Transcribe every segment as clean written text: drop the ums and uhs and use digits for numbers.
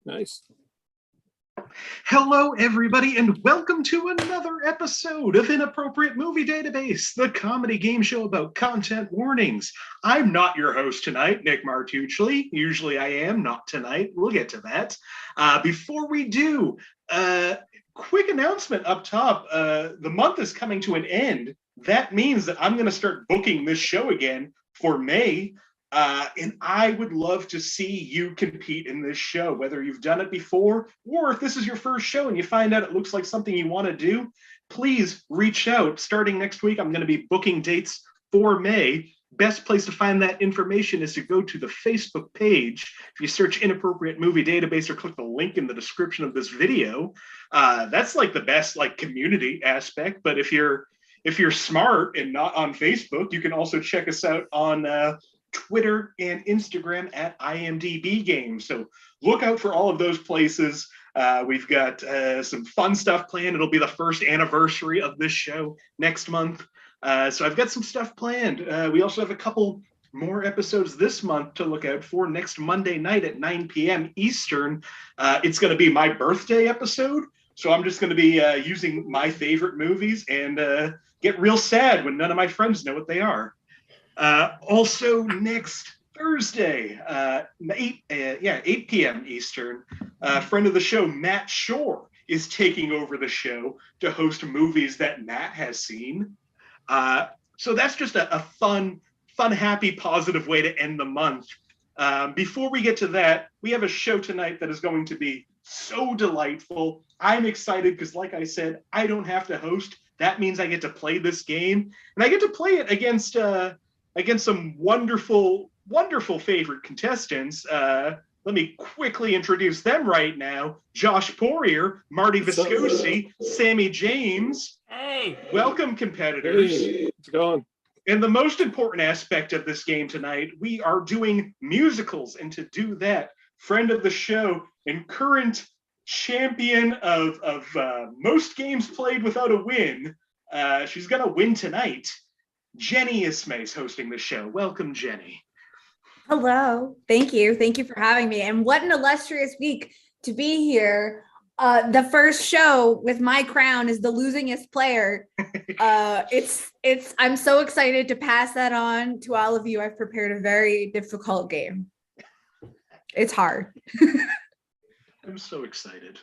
Nice. Hello, everybody, and welcome to another episode of Inappropriate Movie Database, the comedy game show about content warnings. I'm not your host tonight, Nick Martucci. Usually I am, not tonight. We'll get to that. Before we do, quick announcement up top. The month is coming to an end. That means that I'm going to start booking this show again for May. And I would love to see you compete in this show, whether you've done it before or if this is your first show and you find out it looks like something you want to do, please reach out. Starting next week, I'm going to be booking dates for May. Best place to find that information is to go to the Facebook page. If you search Inappropriate Movie Database or click the link in the description of this video, that's like the best like community aspect. But if you're smart and not on Facebook, you can also check us out on Twitter and Instagram at IMDb Games. So look out for all of those places. We've got some fun stuff planned. It'll be the first anniversary of this show next month. So I've got some stuff planned. We also have a couple more episodes this month to look out for. Next Monday night at 9 p.m. Eastern, it's going to be my birthday episode. So I'm just going to be using my favorite movies and get real sad when none of my friends know what they are. Also next Thursday, 8 p.m. Eastern, friend of the show, Matt Shore, is taking over the show to host movies that Matt has seen. So that's just a fun, happy, positive way to end the month. Before we get to that, we have a show tonight that is going to be so delightful. I'm excited because, like I said, I don't have to host. That means I get to play this game, and I get to play it against some wonderful favorite contestants. Let me quickly introduce them right now. Josh Poirier, Marty Viscosi, Sammie James. Hey! Welcome, competitors. Hey, how's it going? And the most important aspect of this game tonight, we are doing musicals. And to do that, friend of the show and current champion of most games played without a win, she's going to win tonight. Jenny Isme is hosting the show. Welcome, Jenny. Hello. Thank you. Thank you for having me. And what an illustrious week to be here. The first show with my crown is the losingest player. I'm so excited to pass that on to all of you. I've prepared a very difficult game. It's hard. I'm so excited.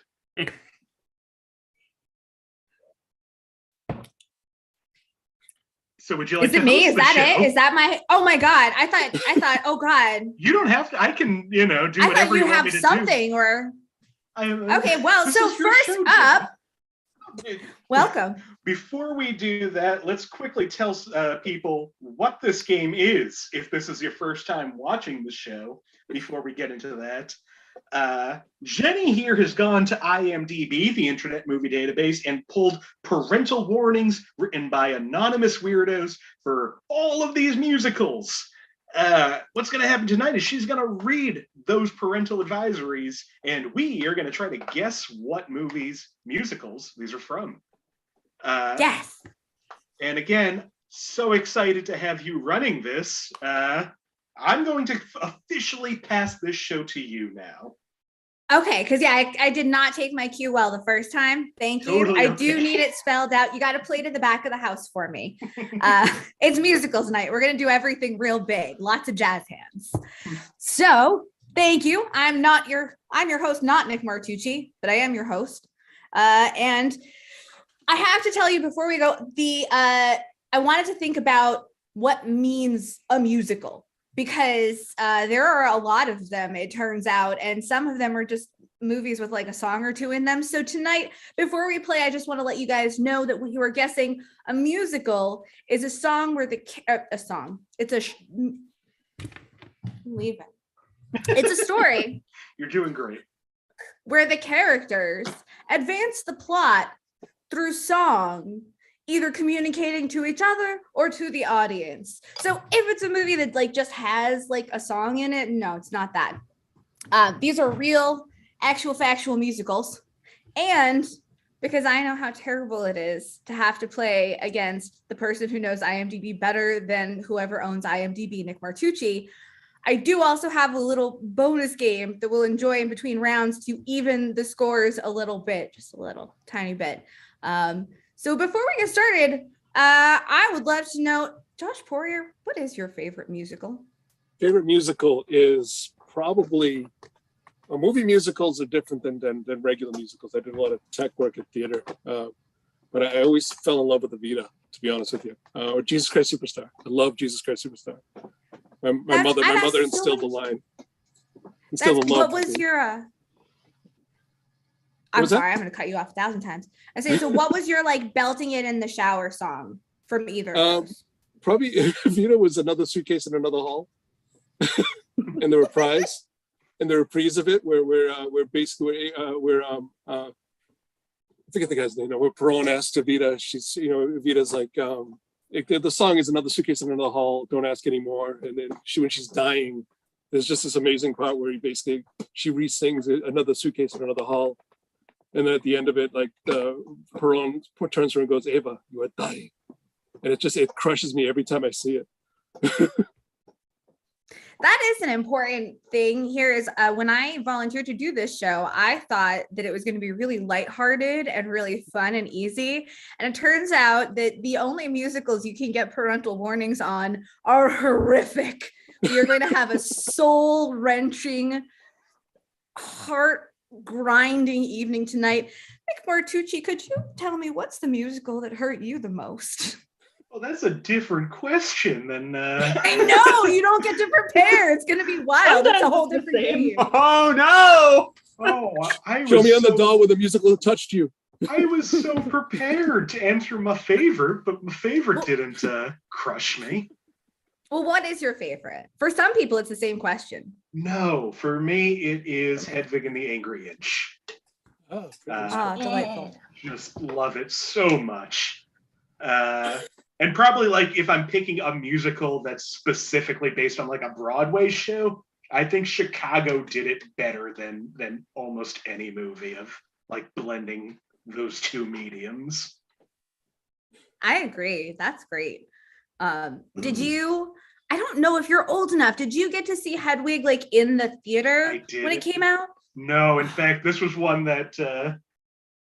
So would you like to host me? Is that show? It? Is that my? Oh my God! I thought. Oh God! You don't have to. I can, do whatever you want me to do. I thought you have something, or okay. Well, so first up, welcome. Before we do that, let's quickly tell people what this game is. If this is your first time watching the show, before we get into that. Jenny here has gone to IMDb, the Internet Movie Database, and pulled parental warnings written by anonymous weirdos for all of these musicals. What's going to happen tonight is she's going to read those parental advisories, and we are going to try to guess what musicals these are from. Yes. And again, so excited to have you running this. I'm going to officially pass this show to you now. Okay, because I did not take my cue well the first time. Thank you. Totally I do need it spelled out. You got to play it in the back of the house for me. It's musicals night. We're going to do everything real big. Lots of jazz hands. So thank you. I'm your host, not Nick Martucci, but I am your host. And I have to tell you before we go, I wanted to think about what means a musical. Because there are a lot of them, it turns out, and some of them are just movies with like a song or two in them. So tonight, before we play, I just want to let you guys know that when you are guessing, a musical is a song where it's a story. You're doing great. Where the characters advance the plot through song, either communicating to each other or to the audience. So if it's a movie that like just has like a song in it, no, it's not that. These are real, actual, factual musicals. And because I know how terrible it is to have to play against the person who knows IMDb better than whoever owns IMDb, Nick Martucci, I do also have a little bonus game that we'll enjoy in between rounds to even the scores a little bit, just a little tiny bit. So before we get started, I would love to know, Josh Poirier, what is your favorite musical? Favorite musical is probably, movie musicals are different than regular musicals. I did a lot of tech work at theater, but I always fell in love with Evita, to be honest with you, or Jesus Christ Superstar. I love Jesus Christ Superstar. My mother instilled the line. What was your? I'm sorry, I'm going to cut you off 1,000 times. I say, so what was your like belting it in the shower song from either of those? Probably Evita was Another Suitcase in Another Hall, and the reprise, and the reprise of it, where basically I forget the guy's name. Where Perron asks Evita, she's Evita's like the song is Another Suitcase in Another Hall. Don't ask anymore. And then when she's dying, there's just this amazing part where she re-sings Another Suitcase in Another Hall. And then at the end of it, like Perron turns to her and goes, "Eva, you are dying." And it crushes me every time I see it. That is an important thing here is when I volunteered to do this show, I thought that it was going to be really lighthearted and really fun and easy. And it turns out that the only musicals you can get parental warnings on are horrific. You're going to have a soul-wrenching, heart-grinding evening tonight. Nick Martucci, could you tell me what's the musical that hurt you the most? Well, that's a different question than. I know, you don't get to prepare. It's going to be wild. It's a whole different game. Oh, no. Oh, Show me on the doll where the musical touched you. I was so prepared to enter my favorite, but my favorite didn't crush me. Well, what is your favorite? For some people, it's the same question. No, for me, it is Hedwig and the Angry Inch. Oh, delightful. Just love it so much. And probably like if I'm picking a musical that's specifically based on like a Broadway show, I think Chicago did it better than almost any movie of like blending those two mediums. I agree. That's great. Did you, I don't know if you're old enough, did you get to see Hedwig like in the theater when it came out? No, in fact, this was one that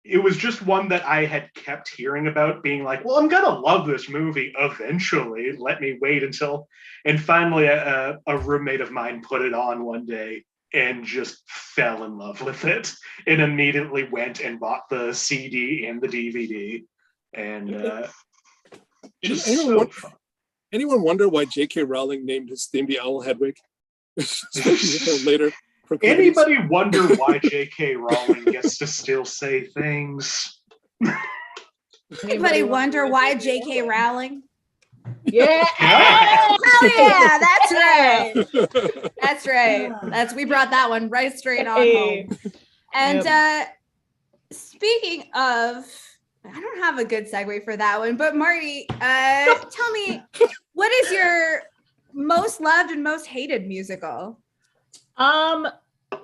it was just one that I had kept hearing about, being like, well, I'm gonna love this movie eventually. Let me wait until. And finally, a roommate of mine put it on one day and just fell in love with it, and immediately went and bought the CD and the DVD. And anyone wonder why J.K. Rowling named the owl Hedwig? Later. Anybody wonder why J.K. Rowling gets to still say things? Anybody wonder why J.K. Rowling? Yeah. Oh yeah, that's right. That's right. We brought that one right straight on home. And speaking of, I don't have a good segue for that one, but Marty, tell me, what is your most loved and most hated musical?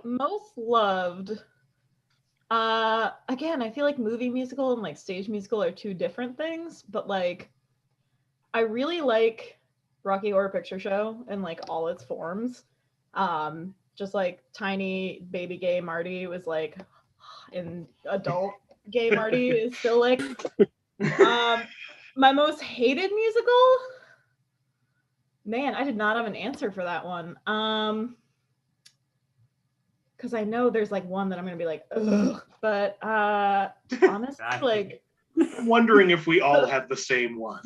Most loved. Again, I feel like movie musical and like stage musical are two different things, but like I really like Rocky Horror Picture Show in like all its forms. Just like tiny baby gay Marty was like, and adult gay Marty is still like. My most hated musical? Man, I did not have an answer for that one. Because I know there's like one that I'm gonna be like, ugh. But honestly, like, I'm wondering if we all have the same one.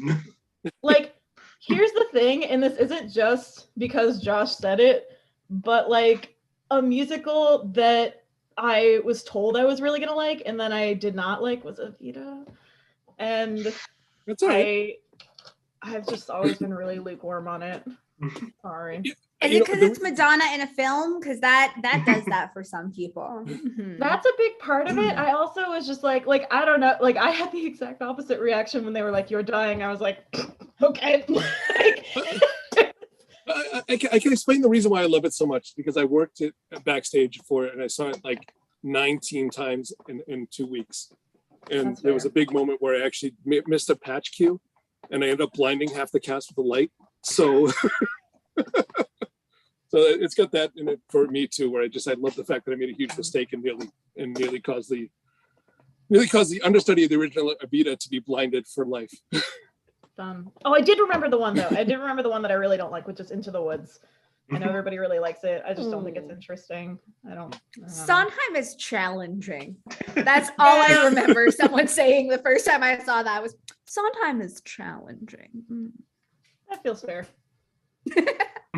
Like, here's the thing, and this isn't just because Josh said it, but like a musical that I was told I was really gonna like, and then I did not like was Evita. And that's all right. I've just always been really lukewarm on it. Sorry. Is it because it's Madonna in a film? Because that does that for some people. That's a big part of it. I also was just like I don't know. Like I had the exact opposite reaction when they were like, "You're dying." I was like, okay. I can explain the reason why I love it so much, because I worked it backstage for it and I saw it like 19 times in 2 weeks. And there was a big moment where I actually missed a patch cue and I ended up blinding half the cast with the light. So So it's got that in it for me too, where I love the fact that I made a huge mistake and nearly caused the understudy of the original Evita to be blinded for life. Oh, I did remember the one though. I did remember the one that I really don't like, which is Into the Woods. I know everybody really likes it. I just don't think it's interesting. I don't know. Sondheim is challenging. That's all I remember someone saying the first time I saw that was Sondheim is challenging. That feels fair.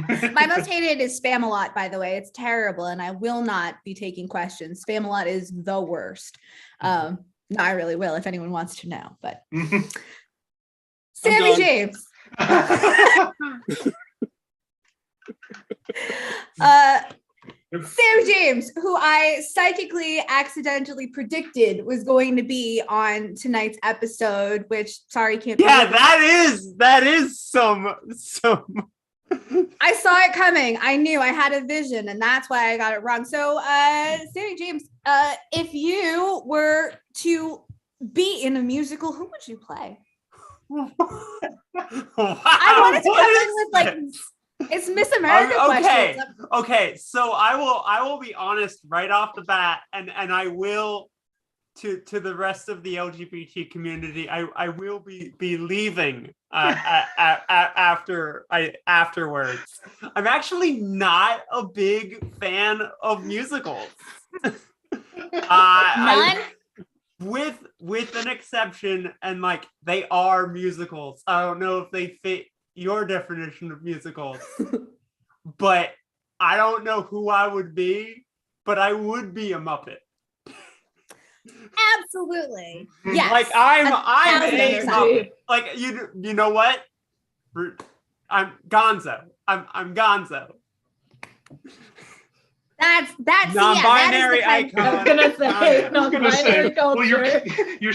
My most hated is Spamalot, by the way. It's terrible, and I will not be taking questions. Spamalot is the worst. No, I really will if anyone wants to know. But Sammie James. Sammie James, who I psychically accidentally predicted was going to be on tonight's episode, which sorry can't be. Yeah, that is some I saw it coming. I knew I had a vision, and that's why I got it wrong. So, Sammie James, if you were to be in a musical, who would you play? I wanted to come in with like it's Miss America questions. Okay, so I will be honest right off the bat, and I will to the rest of the LGBT community, I will be leaving afterwards. I'm actually not a big fan of musicals. None? With an exception, and like they are musicals. I don't know if they fit your definition of musicals, but I don't know who I would be, but I would be a Muppet. Absolutely. Yes. Like I'm like you know what? I'm Gonzo. I'm Gonzo. That's non-binary icon. I was gonna say, well, culture. you're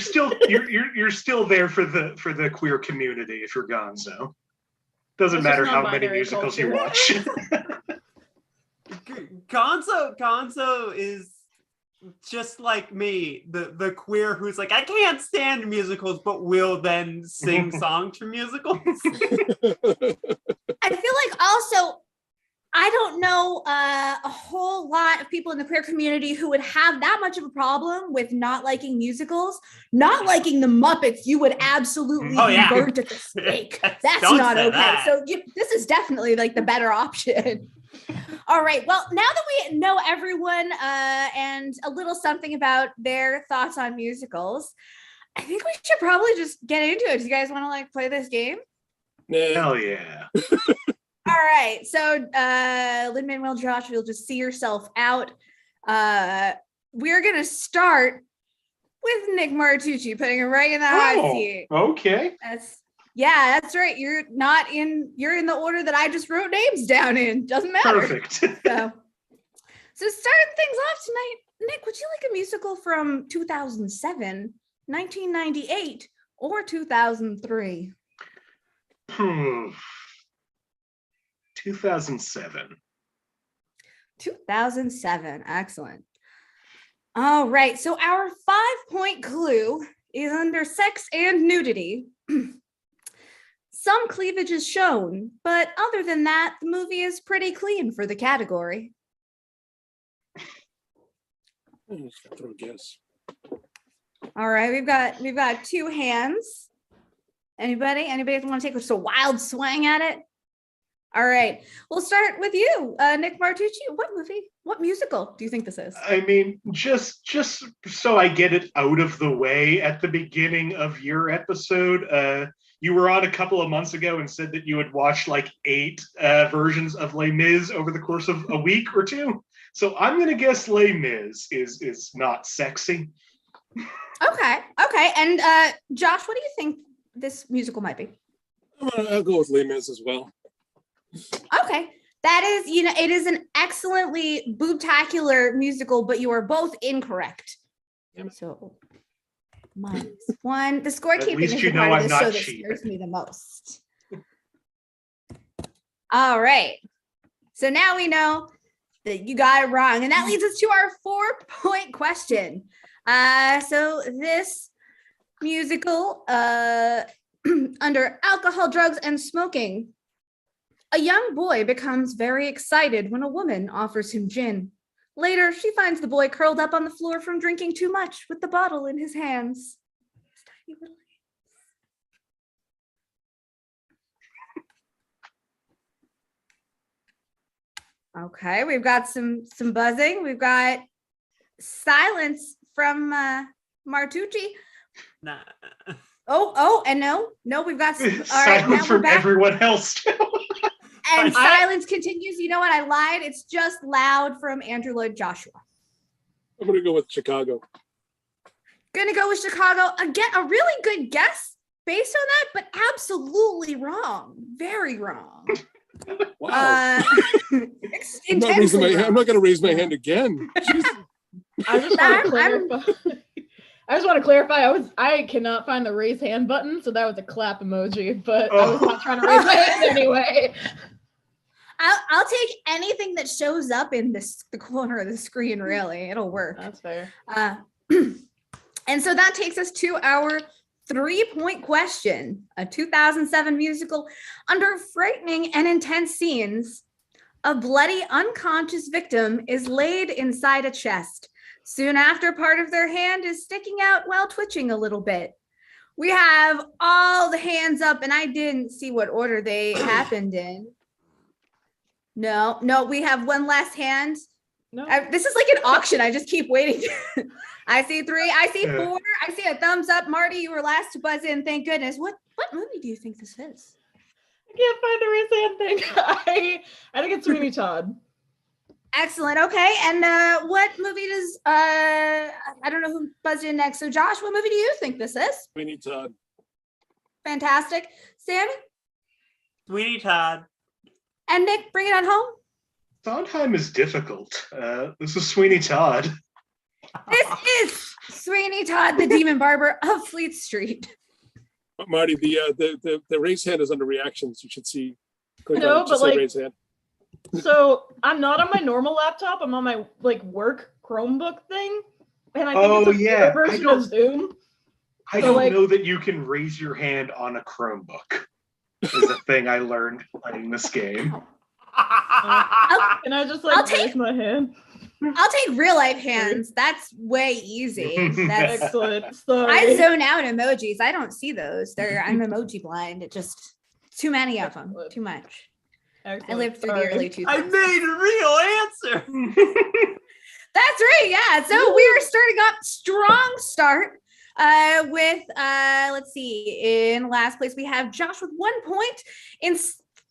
still there for the queer community if you're Gonzo. Doesn't It's matter just how many non-binary musicals culture. you watch. Gonzo is just like me, the queer who's like, I can't stand musicals, but will then sing songs for musicals. I feel like also I don't know a whole lot of people in the queer community who would have that much of a problem with not liking musicals, not liking the Muppets. You would absolutely be burnt at the stake. That's not okay. That. So this is definitely like the better option. All right. Well, now that we know everyone and a little something about their thoughts on musicals, I think we should probably just get into it. Do you guys want to like play this game? Hell yeah. All right, so Lin-Manuel Josh, you'll just see yourself out. We're gonna start with Nick Martucci, putting him right in the hot seat. Okay. That's right. You're in the order that I just wrote names down in. Doesn't matter. Perfect. So starting things off tonight, Nick, would you like a musical from 2007, 1998, or 2003? 2007. 2007. Excellent. All right. So our 5-point clue is under sex and nudity. Some cleavage is shown, but other than that, the movie is pretty clean for the category. I'm just gonna throw a guess. All right. We've got two hands. Anybody want to take a wild swing at it? All right, we'll start with you, Nick Martucci. What musical do you think this is? I mean, just so I get it out of the way at the beginning of your episode, you were on a couple of months ago and said that you had watched like 8 versions of Les Mis over the course of a week or two. So I'm going to guess Les Mis is not sexy. Okay. And Josh, what do you think this musical might be? I'll go with Les Mis as well. Okay. That is, it is an excellently boobtacular musical, but you are both incorrect. So -1. The scorekeeping is the part of this show that scares me the most. All right. So now we know that you got it wrong. And that leads us to our 4-point question. So this musical under alcohol, drugs, and smoking A young boy becomes very excited when a woman offers him gin. Later, she finds the boy curled up on the floor from drinking too much with the bottle in his hands. Okay, we've got some buzzing. We've got silence from Martucci. Nah. Oh, and no, we've got some. All right, Silence now we're from back. everyone else too. And silence continues. You know what? I lied. It's just loud from Andrew Lloyd Joshua. I'm gonna go with Chicago. Gonna go with Chicago. Again, a really good guess based on that, but absolutely wrong. Very wrong. Wow. I'm Intensely not wrong. gonna raise my hand again. Jesus. I just want to clarify. I just want to clarify. I cannot find the raise hand button, so that was a clap emoji. But I was not trying to raise my hand anyway. I'll take anything that shows up in the corner of the screen. Really, it'll work. That's fair. And so that takes us to our 3-point question. A 2007 musical. Under frightening and intense scenes, a bloody, unconscious victim is laid inside a chest. Soon after, part of their hand is sticking out while twitching a little bit. We have all the hands up, and I didn't see what order they happened in. No, we have one last hand. No. This is like an auction. I just keep waiting. I see 3. I see 4. I see a thumbs up. Marty, you were last to buzz in. Thank goodness. What movie do you think this is? I can't find the raise hand thing. I think it's Sweeney Todd. Excellent. Okay. And what movie does I don't know who buzzed in next. So Josh, what movie do you think this is? Sweeney Todd. Fantastic. Sammy Sweeney Todd. and Nick, bring it on home. Sondheim is difficult. This is Sweeney Todd. This is Sweeney Todd, the Demon Barber of Fleet Street. But Marty, the raise hand is under reactions. You should see. Click No, on it. Just but say like- raise hand. So I'm not on my normal laptop. I'm on my work Chromebook thing, and I think Oh, it's a yeah. better version of Zoom. I So, don't like- know that you can raise your hand on a Chromebook. Is a thing I learned playing this game. Can I just I'll take- raise my hand? I'll take real life hands. That's way easy. That's Excellent. Sorry. I zone out emojis. I don't see those. I'm emoji blind. It just too many of them. Too much. Excellent. I lived through Sorry. the early 2000s. I made a real answer. That's right. Yeah. So we are starting up strong start with let's see. In last place we have Josh with 1 point. In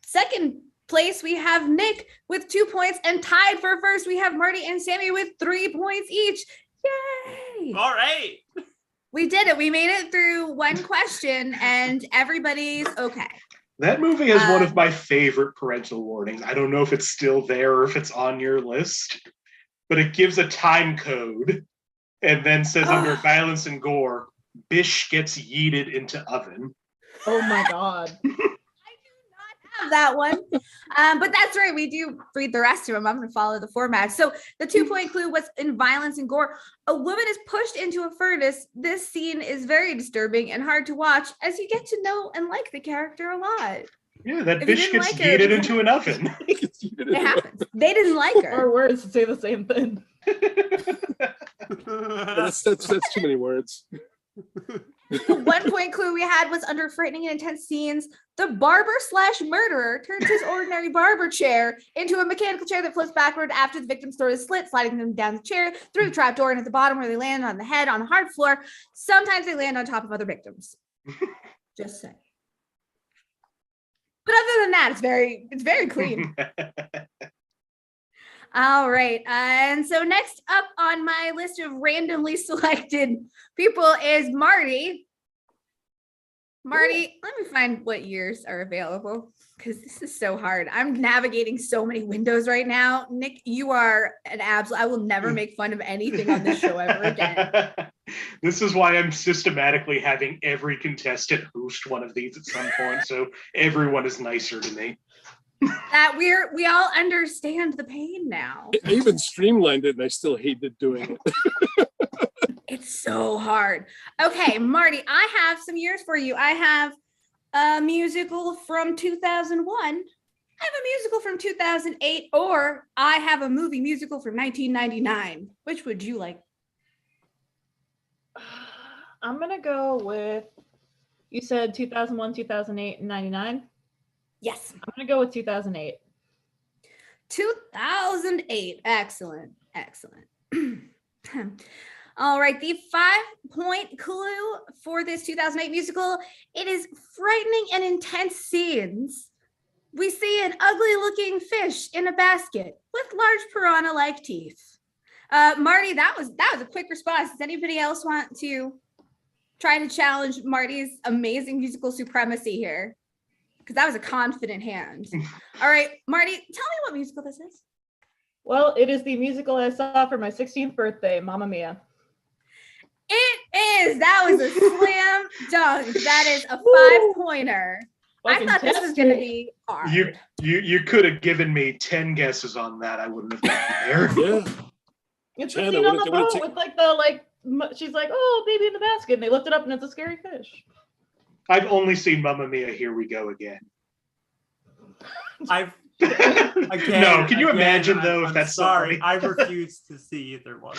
second place we have Nick with 2 points, and tied for first we have Marty and Sammy with 3 points each. Yay! All right. We did it. We made it through one question, and everybody's okay. That movie has one of my favorite parental warnings. I don't know if it's still there or if it's on your list, but it gives a time code and then says under violence and gore, Bish gets yeeted into oven. Oh my god. Have that one. But that's right. We do read the rest of them. I'm going to follow the format. So the 2-point clue was in violence and gore. A woman is pushed into a furnace. This scene is very disturbing and hard to watch as you get to know and like the character a lot. Yeah, that If you Bish didn't gets like her- yeeted into an oven. It happens. They didn't like her. Our words say the same thing. That's too many words. The 1-point clue we had was under frightening and intense scenes. The barber/murderer turns his ordinary barber chair into a mechanical chair that flips backward after the victim's throat is slit, sliding them down the chair through the trapdoor and at the bottom where they land on the head on the hard floor. Sometimes they land on top of other victims. Just saying. But other than that, it's very clean. All right. And so next up on my list of randomly selected people is Marty. Marty, let me find what years are available because this is so hard. I'm navigating so many windows right now. Nick, you are an absolute. I will never make fun of anything on this show ever again. This is why I'm systematically having every contestant host one of these at some point, so everyone is nicer to me. That we all understand the pain now. I even streamlined it and I still hated doing it. It's so hard. Okay, Marty, I have some years for you. I have a musical from 2001 I have a musical from 2008, or I have a movie musical from 1999. Which would you like? I'm gonna go with, you said 2001, 2008, and 99. Yes. I'm gonna go with 2008. 2008. Excellent. All right, the 5-point clue for this 2008 musical, it is frightening and intense scenes. We see an ugly looking fish in a basket with large piranha-like teeth. Marty, that was a quick response. Does anybody else want to try to challenge Marty's amazing musical supremacy here? Because that was a confident hand. All right, Marty, tell me what musical this is. Well, it is the musical I saw for my 16th birthday, Mamma Mia. It is. That was a slam dunk. That is a 5-pointer. I thought this was going to be hard. You could have given me 10 guesses on that. I wouldn't have gotten there. Yeah. It's the scene on the boat with she's like, oh, baby in the basket, and they lift it up and it's a scary fish. I've only seen Mamma Mia, Here We Go Again. Again, no, can you imagine though if that's sorry? something? I refuse to see either one.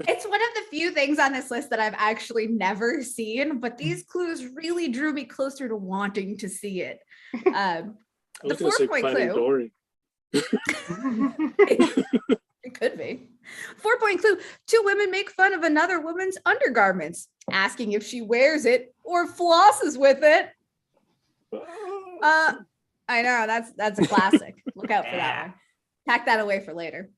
It's one of the few things on this list that I've actually never seen, but these clues really drew me closer to wanting to see it. I was The going to say 4-point Finding clue. Dory. It could be. 4-point clue. 2 women make fun of another woman's undergarments, asking if she wears it or flosses with it. I know, that's a classic. Look out for that one. Pack that away for later.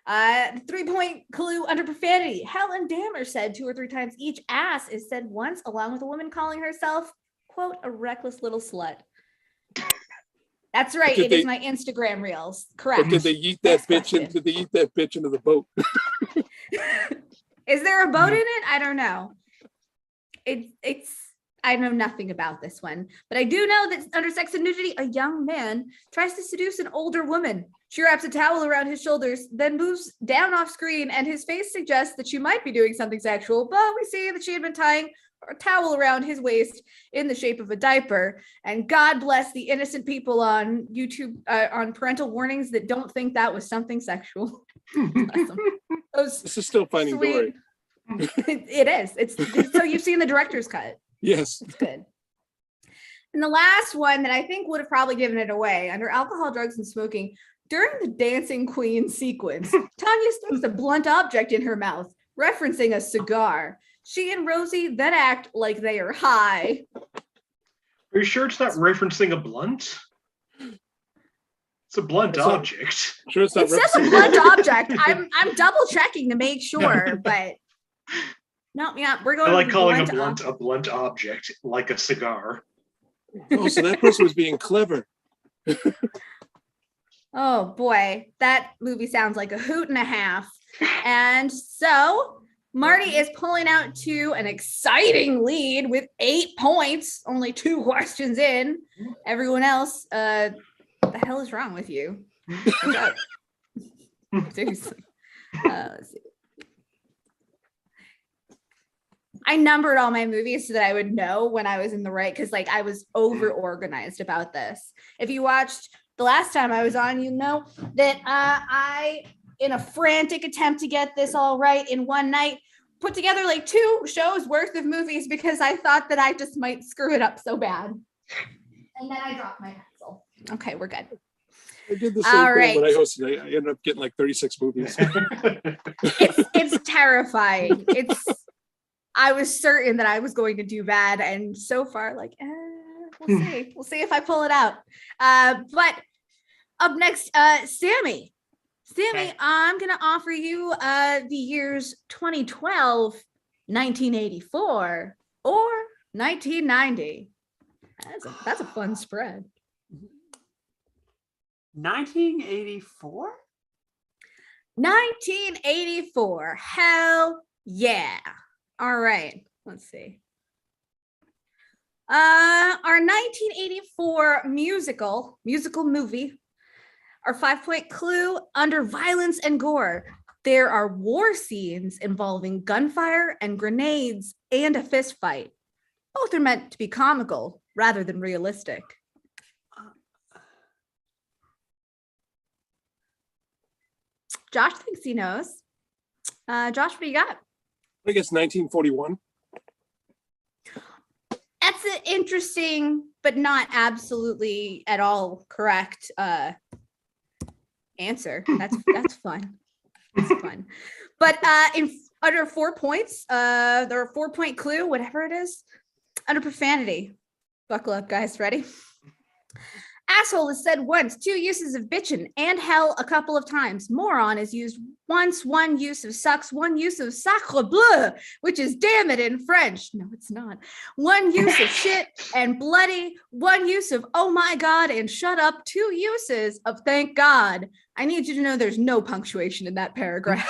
3-point clue under profanity. Helen Dammer said 2 or 3 times each ass is said once, along with a woman calling herself, quote, a reckless little slut. That's right. It is my Instagram reels. Correct. But did they eat that bitch into the boat? Is there a boat in it? I don't know. I know nothing about this one, but I do know that under Sex and Nudity, a young man tries to seduce an older woman. She wraps a towel around his shoulders, then moves down off screen, and his face suggests that she might be doing something sexual, but we see that she had been tying a towel around his waist in the shape of a diaper. And God bless the innocent people on YouTube, on parental warnings that don't think that was something sexual. This is still Finding Dory. It is. It's so you've seen the director's cut. Yes. It's good. And the last one that I think would have probably given it away, under alcohol, drugs, and smoking, during the Dancing Queen sequence, Tanya sticks a blunt object in her mouth, referencing a cigar. She and Rosie then act like they are high. Are you sure it's not referencing a blunt? It's a blunt object. Sure, it's not. It says a blunt object. I'm double checking to make sure, but no, yeah, we're going. I like calling a blunt object like a cigar. Oh, so that person was being clever. Oh boy, that movie sounds like a hoot and a half. And so Marty is pulling out to an exciting lead with 8 points, only 2 questions in. Everyone else, what the hell is wrong with you? Seriously. Let's see. I numbered all my movies so that I would know when I was in the right, because I was over organized about this. If you watched the last time I was on, you know that I, in a frantic attempt to get this all right in one night, put together 2 shows worth of movies because I thought that I just might screw it up so bad. And then I dropped my pencil. Okay, we're good. I did the same thing when I hosted. I ended up getting 36 movies. It's terrifying. I was certain that I was going to do bad, and so far, we'll see. We'll see if I pull it out. But up next, Sammie. Okay. I'm going to offer you the years 2012, 1984, or 1990. That's a fun spread. 1984? 1984. Hell yeah. All right. Let's see. Our 1984 musical movie, our 5-point clue, under violence and gore, there are war scenes involving gunfire and grenades and a fist fight. Both are meant to be comical rather than realistic. Josh thinks he knows. Josh, what do you got? I guess 1941. That's an interesting, but not absolutely at all correct answer. That's fun. That's fun. But under 4 points, there are 4-point clue, whatever it is, under profanity. Buckle up, guys. Ready? Asshole is said once, 2 uses of bitchin', and hell a couple of times. Moron is used once, 1 use of sucks, 1 use of sacre bleu, which is damn it in French. No, it's not. 1 use of shit and bloody, 1 use of oh my God and shut up, 2 uses of thank God. I need you to know there's no punctuation in that paragraph.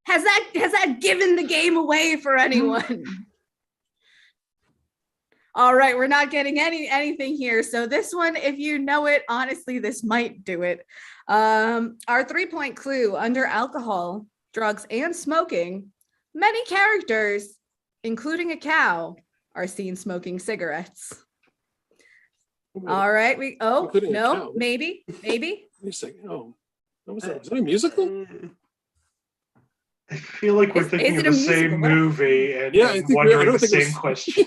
Has that given the game away for anyone? All right, we're not getting anything here. So this one, if you know it, honestly, this might do it. Our 3-point clue under alcohol, drugs, and smoking, many characters, including a cow, are seen smoking cigarettes. All right, Including a cow. maybe. Wait a second. Oh, was that a musical? I feel like we're thinking of the same movie and wondering the same question.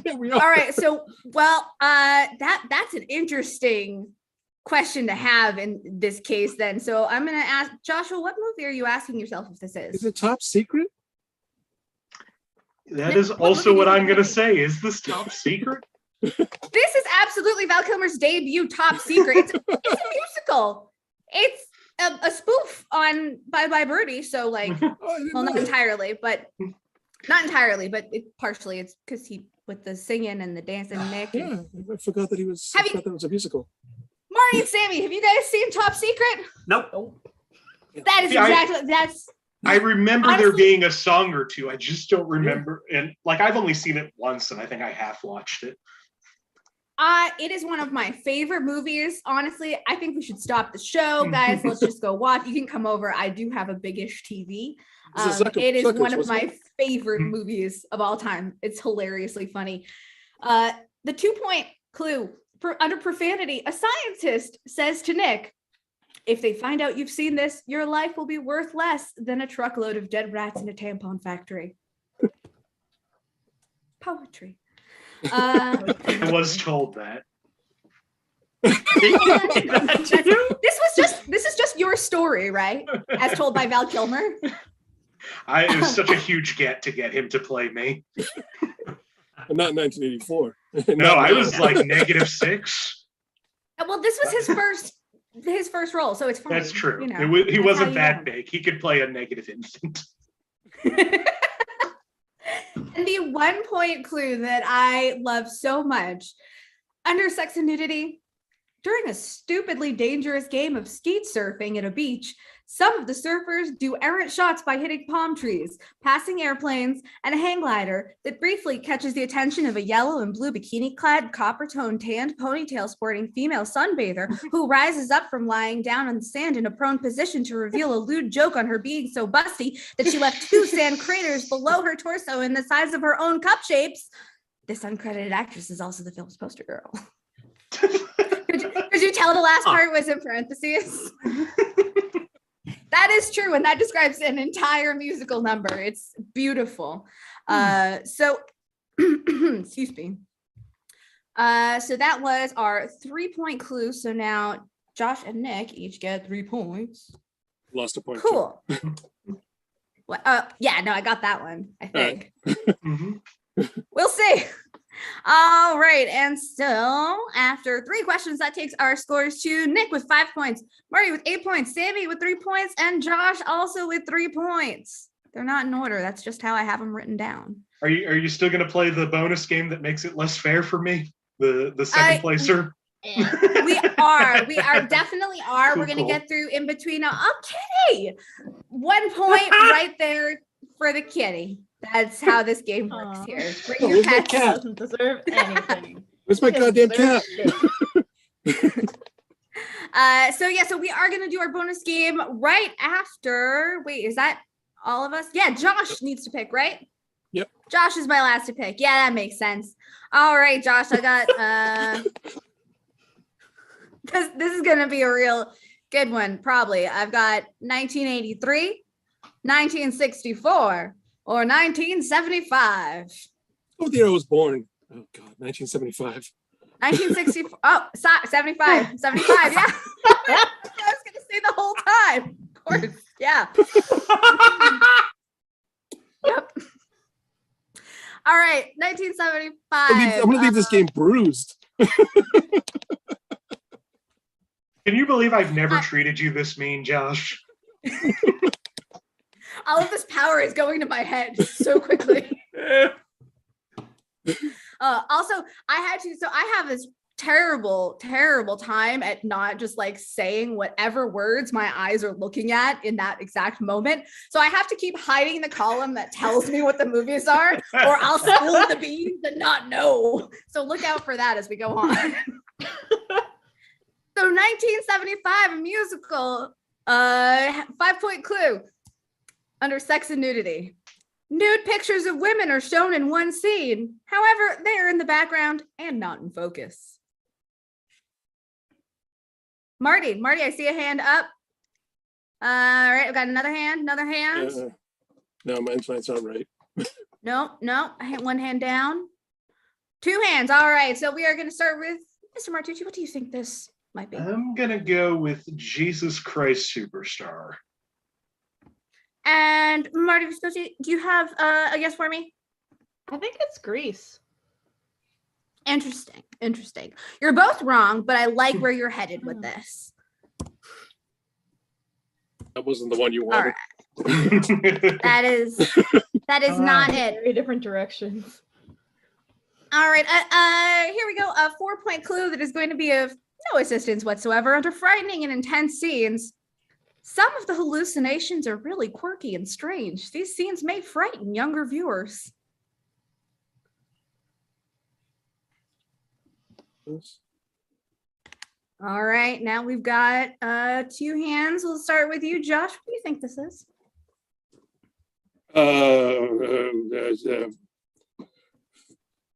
Yeah, we are. All right, so that's an interesting question to have in this case then. So I'm going to ask Joshua, what movie are you asking yourself if this is? Is it Top Secret? That is also what I'm going to say. Is this Top Secret? This is absolutely Val Kilmer's debut Top Secret. It's a musical. It's a spoof on Bye Bye Birdie. So like, well, not entirely, but partially. It's because he with the singing and the dancing, Nick. Yeah, I forgot that that was a musical. Marty and Sammie, have you guys seen Top Secret? Nope. That is that's. I remember honestly, there being a song or two. I just don't remember. And like, I've only seen it once, and I think I half watched it. It is one of my favorite movies. Honestly, I think we should stop the show, guys. Let's just go watch. You can come over. I do have a biggish TV. It is one of my favorite movies of all time. It's hilariously funny. The 2-point clue under profanity, a scientist says to Nick, if they find out you've seen this, your life will be worth less than a truckload of dead rats in a tampon factory. Poetry. I was told that. This is just your story, right? As told by Val Kilmer. It was such a huge get to get him to play me. Not in 1984. No, I was like -6. Well, this was his first role, so it's fine. That's true. You know, he wasn't that big. He could play a negative infant. And the 1-point clue that I love so much, under sex and nudity, during a stupidly dangerous game of skeet surfing at a beach, some of the surfers do errant shots by hitting palm trees, passing airplanes, and a hang glider that briefly catches the attention of a yellow and blue bikini-clad, copper-toned, tanned, ponytail-sporting female sunbather who rises up from lying down on the sand in a prone position to reveal a lewd joke on her being so busty that she left 2 sand craters below her torso in the size of her own cup shapes. This uncredited actress is also the film's poster girl. Could you tell the last part was in parentheses? That is true, and that describes an entire musical number. It's beautiful. So, excuse me. So that was our 3-point clue. So now Josh and Nick each get 3 points. Lost a point. Cool. Yeah, no, I got that one, I think. We'll see. All right, and so after 3 questions, that takes our scores to Nick with 5 points, Marty with 8 points, Sammie with 3 points, and Josh also with 3 points. They're not in order. That's just how I have them written down. Are you still going to play the bonus game that makes it less fair for me? The second placer? We definitely are. We're going to get through in between. Okay, 1 point right there for the kitty. That's how this game works here. Bring your pets. Cat? Doesn't deserve anything. Where's my goddamn cat? So we are going to do our bonus game right after. Wait, is that all of us? Yeah, Josh needs to pick, right? Yep. Josh is my last to pick. Yeah, that makes sense. All right, Josh, I got because this is going to be a real Good one, probably. I've got 1983, 1964, or 1975. Oh, the year I was born. Oh God, 1975. 1964. Oh, 75. 75. Yeah. I was going to say the whole time. Of course. Yeah. Yep. All right. 1975. I'm gonna leave this game bruised. Can you believe I've never treated you this mean, Josh? All of this power is going to my head so quickly. Also, I have this terrible time at not just like saying whatever words my eyes are looking at in that exact moment. So I have to keep hiding the column that tells me what the movies are, or I'll spill the beans and not know. So look out for that as we go on. So 1975, a musical, 5-point clue under sex and nudity. Nude pictures of women are shown in one scene. However, they are in the background and not in focus. Marty, I see a hand up. All right, I've got another hand. No, mine's not right. No, I hit one hand down. Two hands. All right, so we are going to start with Mr. Martucci. What do you think this might be? I'm gonna go with Jesus Christ Superstar. And Marty Viscosi, do you have a guess for me? I think it's Grease. Interesting. You're both wrong, but I like where you're headed with this. That wasn't the one you All wanted. right. That is not it. Very different directions. All right. Here we go. A 4-point clue that is going to be of no assistance whatsoever. Under frightening and intense scenes, some of the hallucinations are really quirky and strange. These scenes may frighten younger viewers. All right, now we've got 2 hands. We'll start with you, Josh. What do you think this is?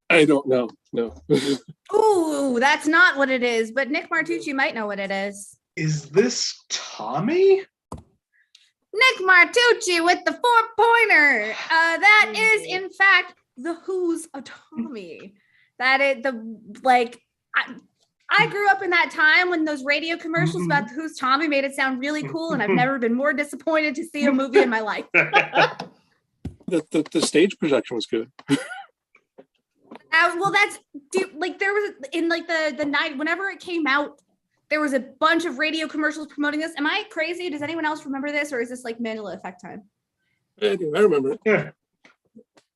I don't know. No. Ooh, that's not what it is, but Nick Martucci might know what it is. Is this Tommy? Nick Martucci with the 4-pointer. That is, in fact, the Who's a Tommy. That is I grew up in that time when those radio commercials about Who's Tommy made it sound really cool, and I've never been more disappointed to see a movie in my life. The stage production was good. Well, there was in the night whenever it came out, there was a bunch of radio commercials promoting this. Am I crazy? Does anyone else remember this, or is this like Mandela Effect time? I remember it. Yeah.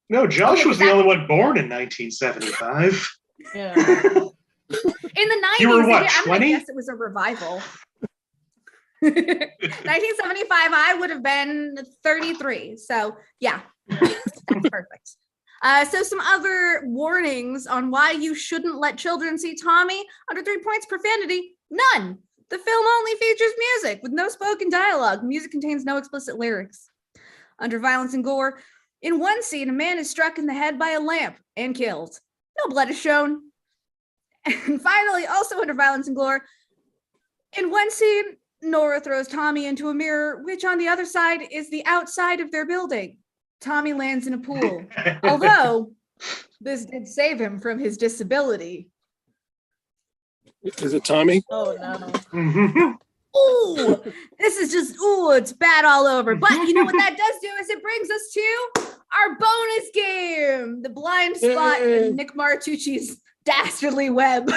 No, Josh was the only one born in 1975. Yeah. In the 90s, You were what, I'm gonna 20? guess it was a revival. 1975, I would have been 33. So yeah, that's perfect. So some other warnings on why you shouldn't let children see Tommy. Under 3 points, profanity, none. The film only features music with no spoken dialogue. Music contains no explicit lyrics. Under violence and gore, in one scene, a man is struck in the head by a lamp and killed. No blood is shown. And finally, also under violence and gore, in one scene, Nora throws Tommy into a mirror, which on the other side is the outside of their building. Tommy lands in a pool, although this did save him from his disability. Is it Tommy? Oh no. Ooh, this is just, it's bad all over. But you know what that does do is it brings us to our bonus game, the blind spot in Nick Martucci's dastardly web.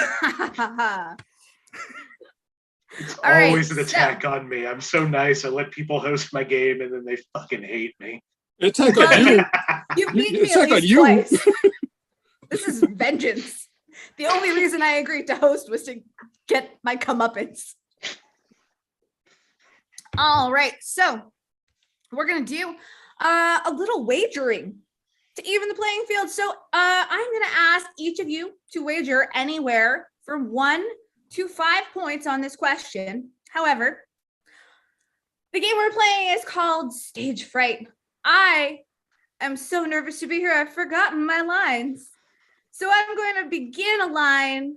It's All right, always an attack on me. I'm so nice. I let people host my game and then they fucking hate me. Attack on you. You beat me It's at like least on you. twice. This is vengeance. The only reason I agreed to host was to get my comeuppance. All right, so we're gonna do a little wagering to even the playing field. So I'm gonna ask each of you to wager anywhere from 1 to 5 points on this question. However, the game we're playing is called Stage Fright. I am so nervous to be here. I've forgotten my lines. So I'm going to begin a line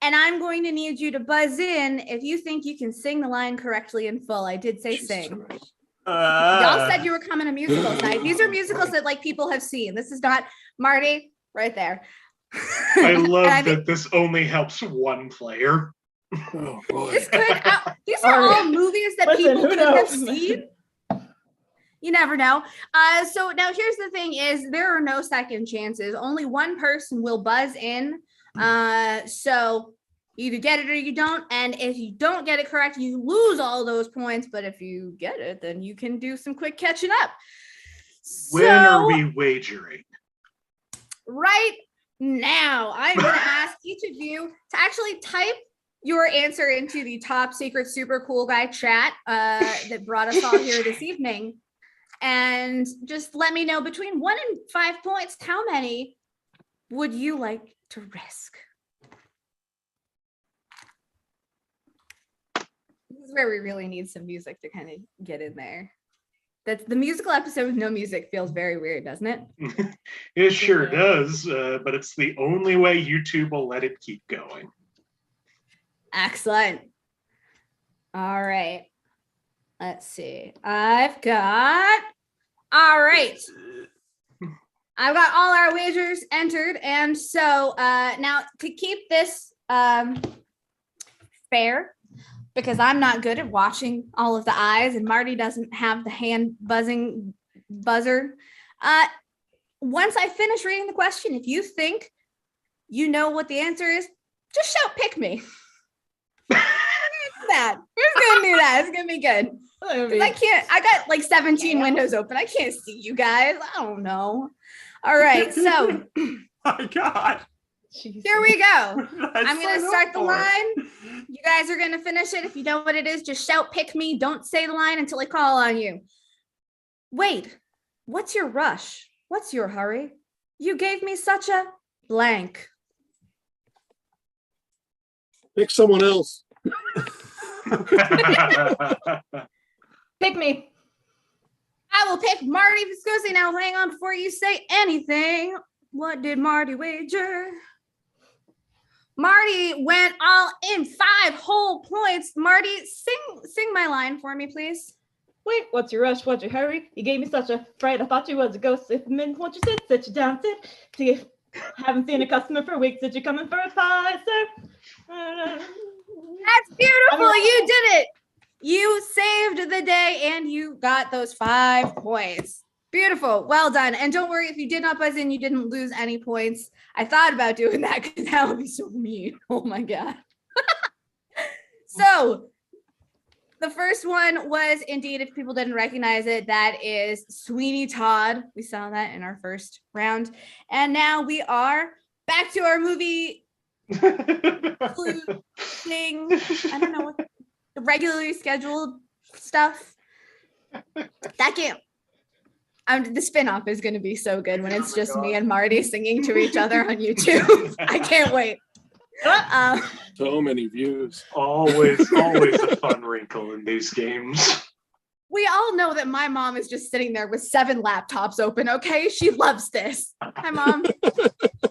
And I'm going to need you to buzz in if you think you can sing the line correctly in full. I did say Jesus sing. Christ. Y'all said you were coming to musicals night. These are musicals that like people have seen. This is not Marty right there. I love And that this only helps one player. Oh boy. This could these are all movies that Listen, people who could have knows? seen. You never know. So now here's the thing is there are no second chances. Only one person will buzz in. So either get it or you don't. And if you don't get it correct, you lose all those points. But if you get it, then you can do some quick catching up. When are we wagering? Right now, I'm going to ask each of you to actually type your answer into the top secret super cool guy chat that brought us all here this evening. And just let me know between 1 and 5 points, how many would you like to risk? This is where we really need some music to kind of get in there. That's the musical episode with no music feels very weird, doesn't it? It sure does, but it's the only way YouTube will let it keep going. Excellent. All right. Let's see. All right. I've got all our wagers entered. And so now to keep this fair, because I'm not good at watching all of the eyes and Marty doesn't have the hand buzzing buzzer. Once I finish reading the question, if you think you know what the answer is, just shout pick me. Who's gonna do that? It's gonna be good. I got like 17 windows open. I can't see you guys. I don't know. All right, so My God. here we go. That's I'm gonna so start the hard. line. You guys are gonna finish it. If you know what it is, just shout pick me. Don't say the line until I call on you. Wait, what's your rush? What's your hurry? You gave me such a blank. Pick someone else. Pick me. I will pick Marty Viscosi. Now hang on before you say anything. What did Marty wager? Marty went all in 5 whole points. Marty, sing my line for me, please. Wait, what's your rush? What's your hurry? You gave me such a fright. I thought you was a ghost. If the minute what you said, sit you down, sit. See, haven't seen a customer for weeks. Did you coming for a pie, sir? That's beautiful. You did it. You saved the day and you got those 5 points. Beautiful. Well done. And don't worry, if you did not buzz in, you didn't lose any points. I thought about doing that because that would be so mean. Oh my God. So the first one was indeed, if people didn't recognize it, that is Sweeney Todd. We saw that in our first round. And now we are back to our movie clue thing. I don't know what the regularly scheduled stuff. That can't. The spinoff is going to be so good when it's just me and Marty singing to each other on YouTube. I can't wait. So many views. Always a fun wrinkle in these games. We all know that my mom is just sitting there with 7 laptops open. Okay, she loves this. Hi, Mom.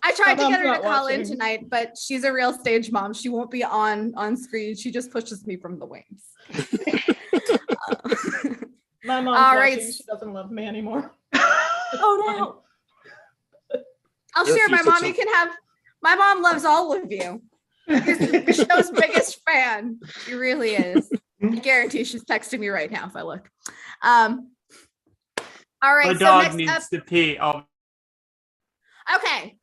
I tried to get her to call in tonight, but she's a real stage mom. She won't be on screen. She just pushes me from the wings. My mom's All watching. right. She doesn't love me anymore. Oh no. I'll Yes, share you my said mom. so. You can have my mom loves all of you. She's the show's biggest fan. She really is. I guarantee she's texting me right now if I look. All right. My So dog next needs up, to pee. Oh, okay.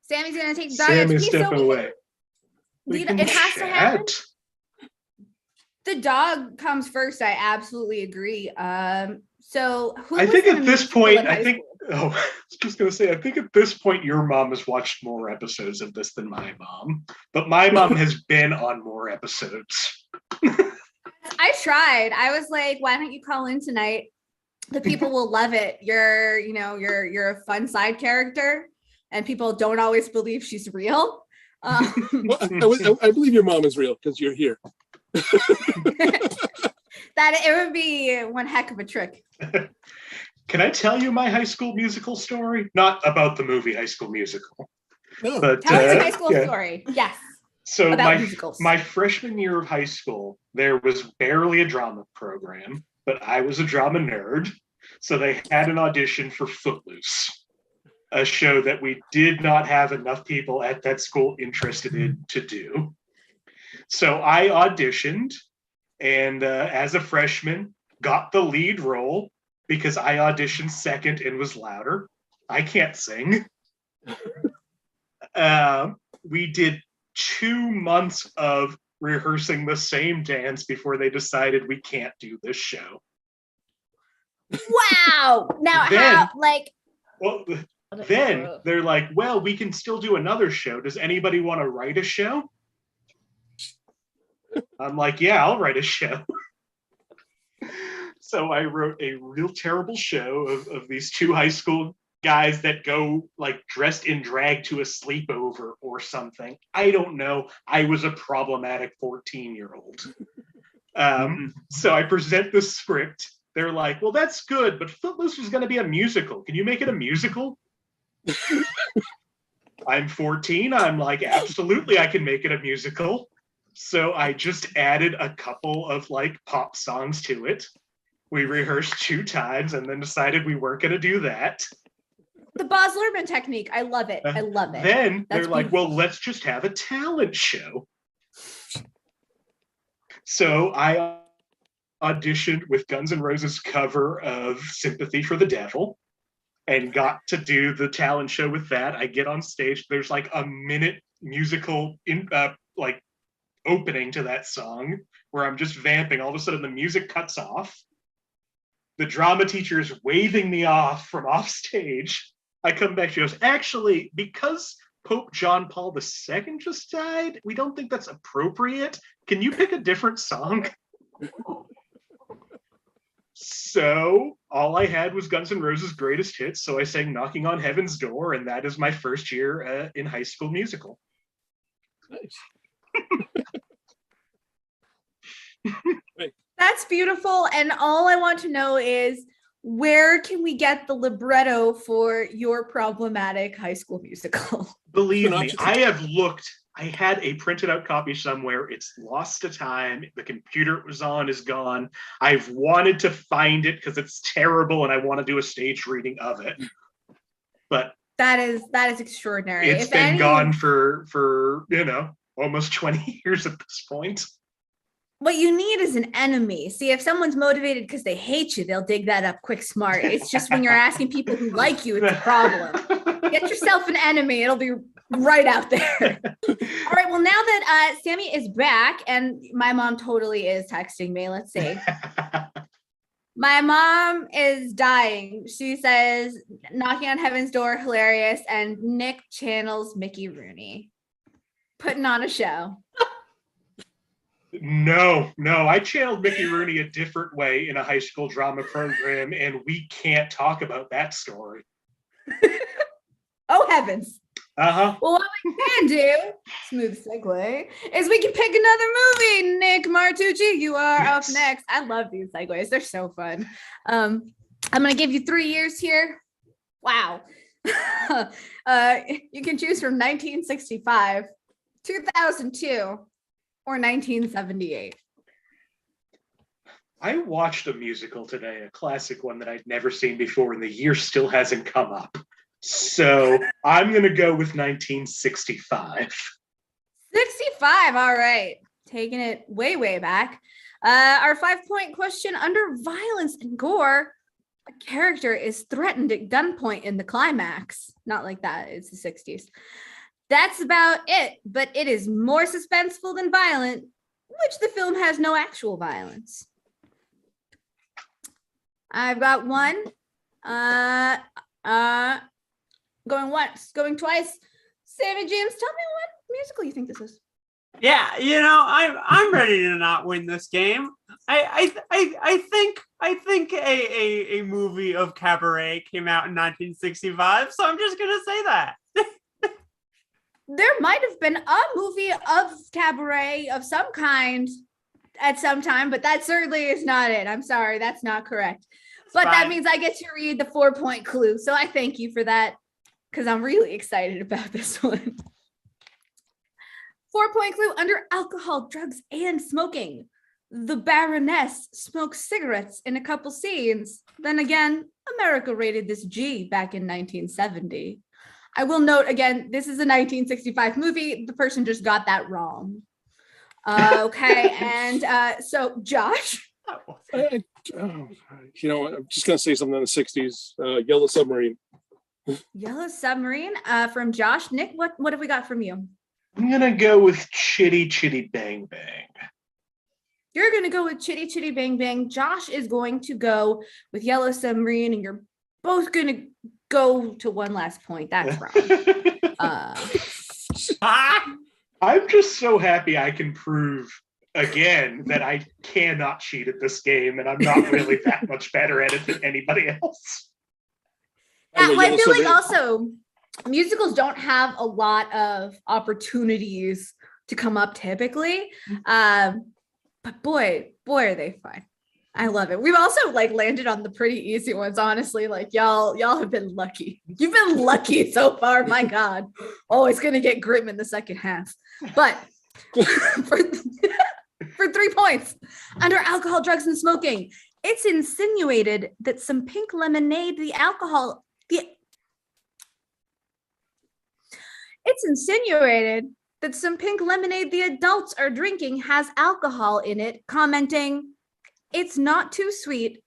Sammy's gonna take the dog. Sammy, He's step so- away. It has to happen. chat. The dog comes first. I absolutely agree. So who I was think in a at this musical point, in I high think. school? Oh, I was just gonna say, I think at this point your mom has watched more episodes of this than my mom, but my mom has been on more episodes. I tried. I was like, why don't you call in tonight? The people will love it. You're a fun side character, and people don't always believe she's real. Well, I believe your mom is real because you're here. That it would be one heck of a trick. Can I tell you my High School Musical story? Not about the movie High School Musical, No. but Tell us a high school story. Yes. So about musicals. my freshman year of high school, there was barely a drama program, but I was a drama nerd. So they had an audition for Footloose, a show that we did not have enough people at that school interested in to do. So I auditioned, and as a freshman, got the lead role because I auditioned second and was louder. I can't sing. We did 2 months of rehearsing the same dance before they decided we can't do this show. Wow. Now, Then- Well, What a then hero. they're like, well, we can still do another show. Does anybody want to write a show? I'm like, yeah, I'll write a show. So I wrote a real terrible show of these two high school guys that go like dressed in drag to a sleepover or something. I don't know. I was a problematic 14-year-old. So I present the script. They're like, well, that's good, but Footloose was going to be a musical. Can you make it a musical? I'm 14. I'm like, absolutely, I can make it a musical. So I just added a couple of like pop songs to it. We rehearsed 2 times and then decided we weren't going to do that. The Baz Luhrmann technique. I love it. I love it. Then That's they're like, beautiful. well, let's just have a talent show. So I auditioned with Guns N' Roses' cover of Sympathy for the Devil and got to do the talent show with that. I get on stage. There's like a minute musical opening to that song where I'm just vamping. All of a sudden the music cuts off. The drama teacher is waving me off from off stage. I come back, she goes, actually, because Pope John Paul II just died, we don't think that's appropriate. Can you pick a different song? So all I had was Guns N' Roses' greatest hits, so I sang Knocking on Heaven's Door, and that is my first year in High School Musical. Nice. That's beautiful. And all I want to know is, where can we get the libretto for your problematic High School Musical? Believe An me, option. I have looked. I had a printed out copy somewhere. It's lost to time. The computer it was on is gone. I've wanted to find it because it's terrible and I want to do a stage reading of it. But That is extraordinary. it's If been anyone- gone for almost 20 years at this point. What you need is an enemy. See, if someone's motivated because they hate you, they'll dig that up quick smart. It's just when you're asking people who like you, it's a problem. Get yourself an enemy. It'll be right out there. All right. Well, now that Sammie is back, and my mom totally is texting me. Let's see. My mom is dying. She says, Knocking on Heaven's Door, hilarious. And Nick channels Mickey Rooney. Putting on a show. No, I channeled Mickey Rooney a different way in a high school drama program, and we can't talk about that story. Oh, heavens. Uh-huh. Well, what we can do, smooth segue, is we can pick another movie. Nick Martucci, you are Yes. up next. I love these segues. They're so fun. I'm going to give you 3 years here. Wow. You can choose from 1965, 2002, or 1978. I watched a musical today, a classic one that I'd never seen before, and the year still hasn't come up. So I'm going to go with 1965. 65. All right. Taking it way, way back. Our 5-point question: under violence and gore, a character is threatened at gunpoint in the climax. Not like that. It's the 60s. That's about it, but it is more suspenseful than violent, which the film has no actual violence. I've got one. Going once, going twice. Sammie James, tell me what musical you think this is. Yeah, I'm ready to not win this game. I think a movie of Cabaret came out in 1965, so I'm just gonna say that. There might have been a movie of Cabaret of some kind at some time, but that certainly is not it. I'm sorry, that's not correct. But that fine. means I get to read the 4-point clue. So I thank you for that, because I'm really excited about this one. 4-point clue under alcohol, drugs, and smoking. The Baroness smokes cigarettes in a couple scenes. Then again, America rated this G back in 1970. I will note again, this is a 1965 movie. The person just got that wrong. Okay, and so Josh. You know what? I'm just gonna say something in the '60s. Yellow Submarine. Yellow Submarine from Josh. Nick, what have we got from you? I'm gonna go with Chitty Chitty Bang Bang. You're going to go with Chitty Chitty Bang Bang. Josh is going to go with Yellow Submarine, and you're both going to go to one last point. That's wrong. I'm just so happy I can prove again that I cannot cheat at this game, and I'm not really that much better at it than anybody else. Yeah, well, I feel like also musicals don't have a lot of opportunities to come up typically. But boy, are they fun. I love it. We've also like landed on the pretty easy ones, honestly. Like y'all have been lucky. You've been lucky so far. My God. Oh, it's gonna get grim in the second half. But for 3 points, under alcohol, drugs, and smoking, it's insinuated that some pink lemonade, It's insinuated that some pink lemonade the adults are drinking has alcohol in it, commenting, "It's not too sweet,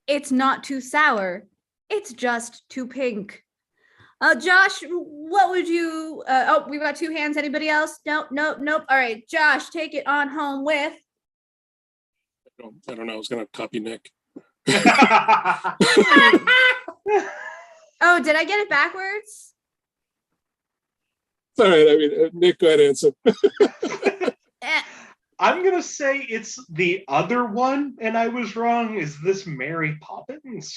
it's not too sour, it's just too pink." Josh, what would you, we've got 2 hands. Anybody else? Nope. All right, Josh, take it on home with. I don't know. I was going to copy Nick. Oh, did I get it backwards? It's all right. I mean, Nick, go ahead and answer. I'm going to say it's the other one, and I was wrong. Is this Mary Poppins?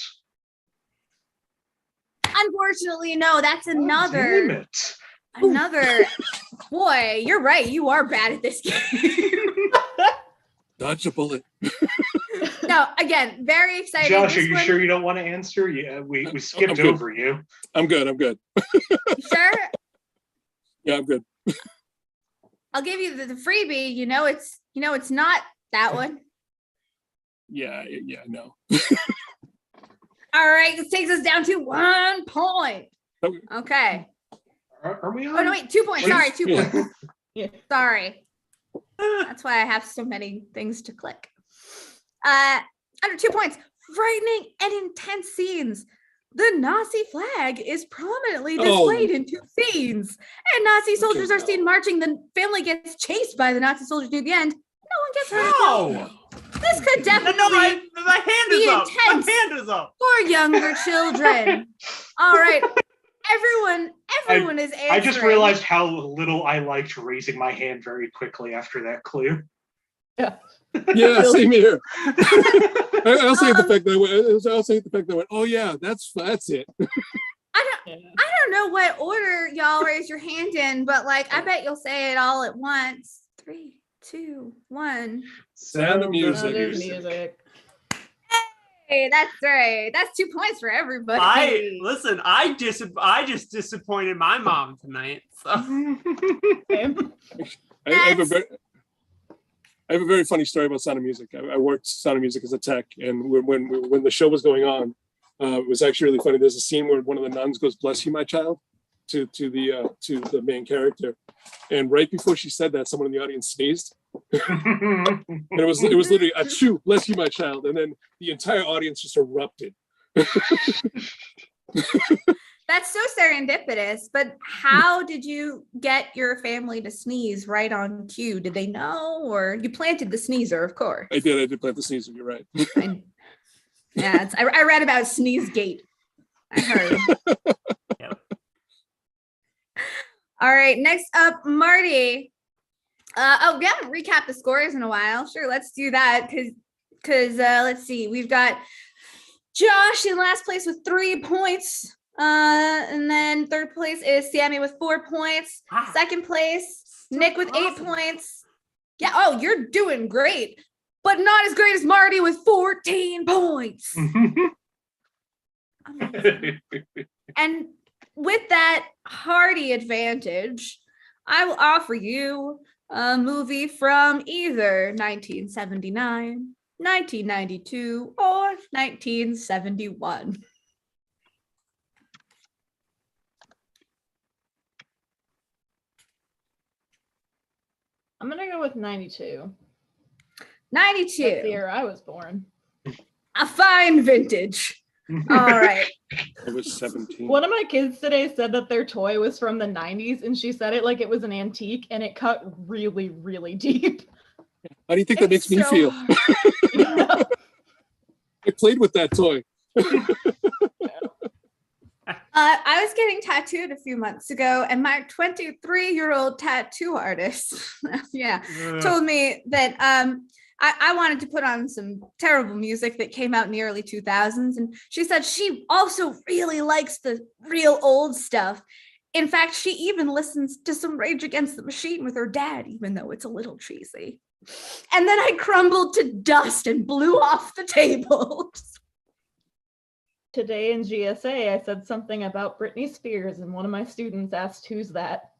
Unfortunately, no, that's another. Damn it. Another. Boy, you're right. You are bad at this game. Dodge a bullet. No, again, very excited. Josh, are you sure you don't want to answer? Yeah, we skipped over you. I'm good. Sure? Yeah, I'm good. I'll give you the freebie. It's not that one. Yeah, no. All right, this takes us down to 1 point. Okay. Are we on? Oh no, wait, 2 points. Sorry, 2 Yeah. points. Yeah. Sorry. That's why I have so many things to click. Under 2 points, frightening and intense scenes. The Nazi flag is prominently displayed in 2 scenes, and Nazi soldiers are seen marching. The family gets chased by the Nazi soldiers near the end. No one gets hurt. No. This could definitely my hand be is up. intense. My hand is up. for younger children. All right, everyone is answering. I just realized how little I liked raising my hand very quickly after that clue. Yeah. Yeah, same here. I also hate the fact that I went, oh yeah, that's it. I don't know what order y'all raise your hand in, but like I bet you'll say it all at once. 3, 2, 1. Sound of music. Sound of music. Hey, that's right. That's 2 points for everybody. I just disappointed my mom tonight. So. I have a very funny story about Sound of Music. I worked Sound of Music as a tech, and when the show was going on, it was actually really funny. There's a scene where one of the nuns goes, "Bless you, my child," to the main character, and right before she said that, someone in the audience sneezed, and it was literally "Achoo, bless you, my child," and then the entire audience just erupted. That's so serendipitous, but how did you get your family to sneeze right on cue? Did they know, or you planted the sneezer, of course? I did plant the sneezer, you're right. I read about Sneezegate. I heard. Yep. All right, next up, Marty. We haven't recapped the scores in a while. Sure, let's do that, because let's see. We've got Josh in last place with 3 points. And then third place is Sammie with 4 points. Second place, Nick with 8 points. Yeah, oh, you're doing great, but not as great as Marty with 14 points. And with that hearty advantage, I will offer you a movie from either 1979, 1992, or 1971. I'm gonna go with 92. 92. That's the year I was born. A fine vintage. All right. I was 17. One of my kids today said that their toy was from the 90s, and she said it like it was an antique, and it cut really, really deep. How do you think that makes me feel? I played with that toy. I was getting tattooed a few months ago, and my 23-year-old tattoo artist, told me that I wanted to put on some terrible music that came out in the early 2000s, and she said she also really likes the real old stuff. In fact, she even listens to some Rage Against the Machine with her dad, even though it's a little cheesy. And then I crumbled to dust and blew off the table. Today in GSA, I said something about Britney Spears, and one of my students asked, "Who's that?"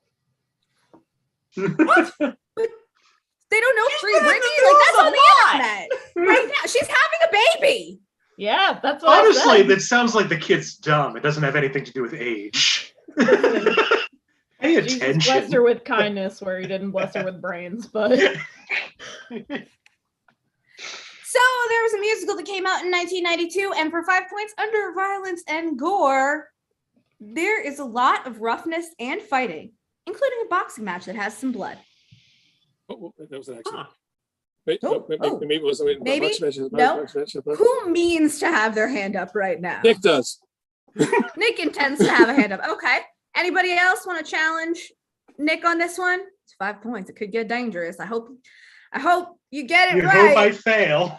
What? They don't know Free Britney? Like, that's on the internet right now. She's having a baby. Yeah, that's what Honestly, I said. that sounds like the kid's dumb. It doesn't have anything to do with age. Pay Jesus attention. blessed her with kindness where he didn't bless her with brains, but So there was a musical that came out in 1992, and for 5 points under violence and gore, there is a lot of roughness and fighting, including a boxing match that has some blood. Oh, that was an accident. Maybe it wasn't. Maybe? No. Who means to have their hand up right now? Nick does. Nick intends to have a hand up. Okay. Anybody else want to challenge Nick on this one? It's 5 points. It could get dangerous. I hope you get it You right. hope I fail.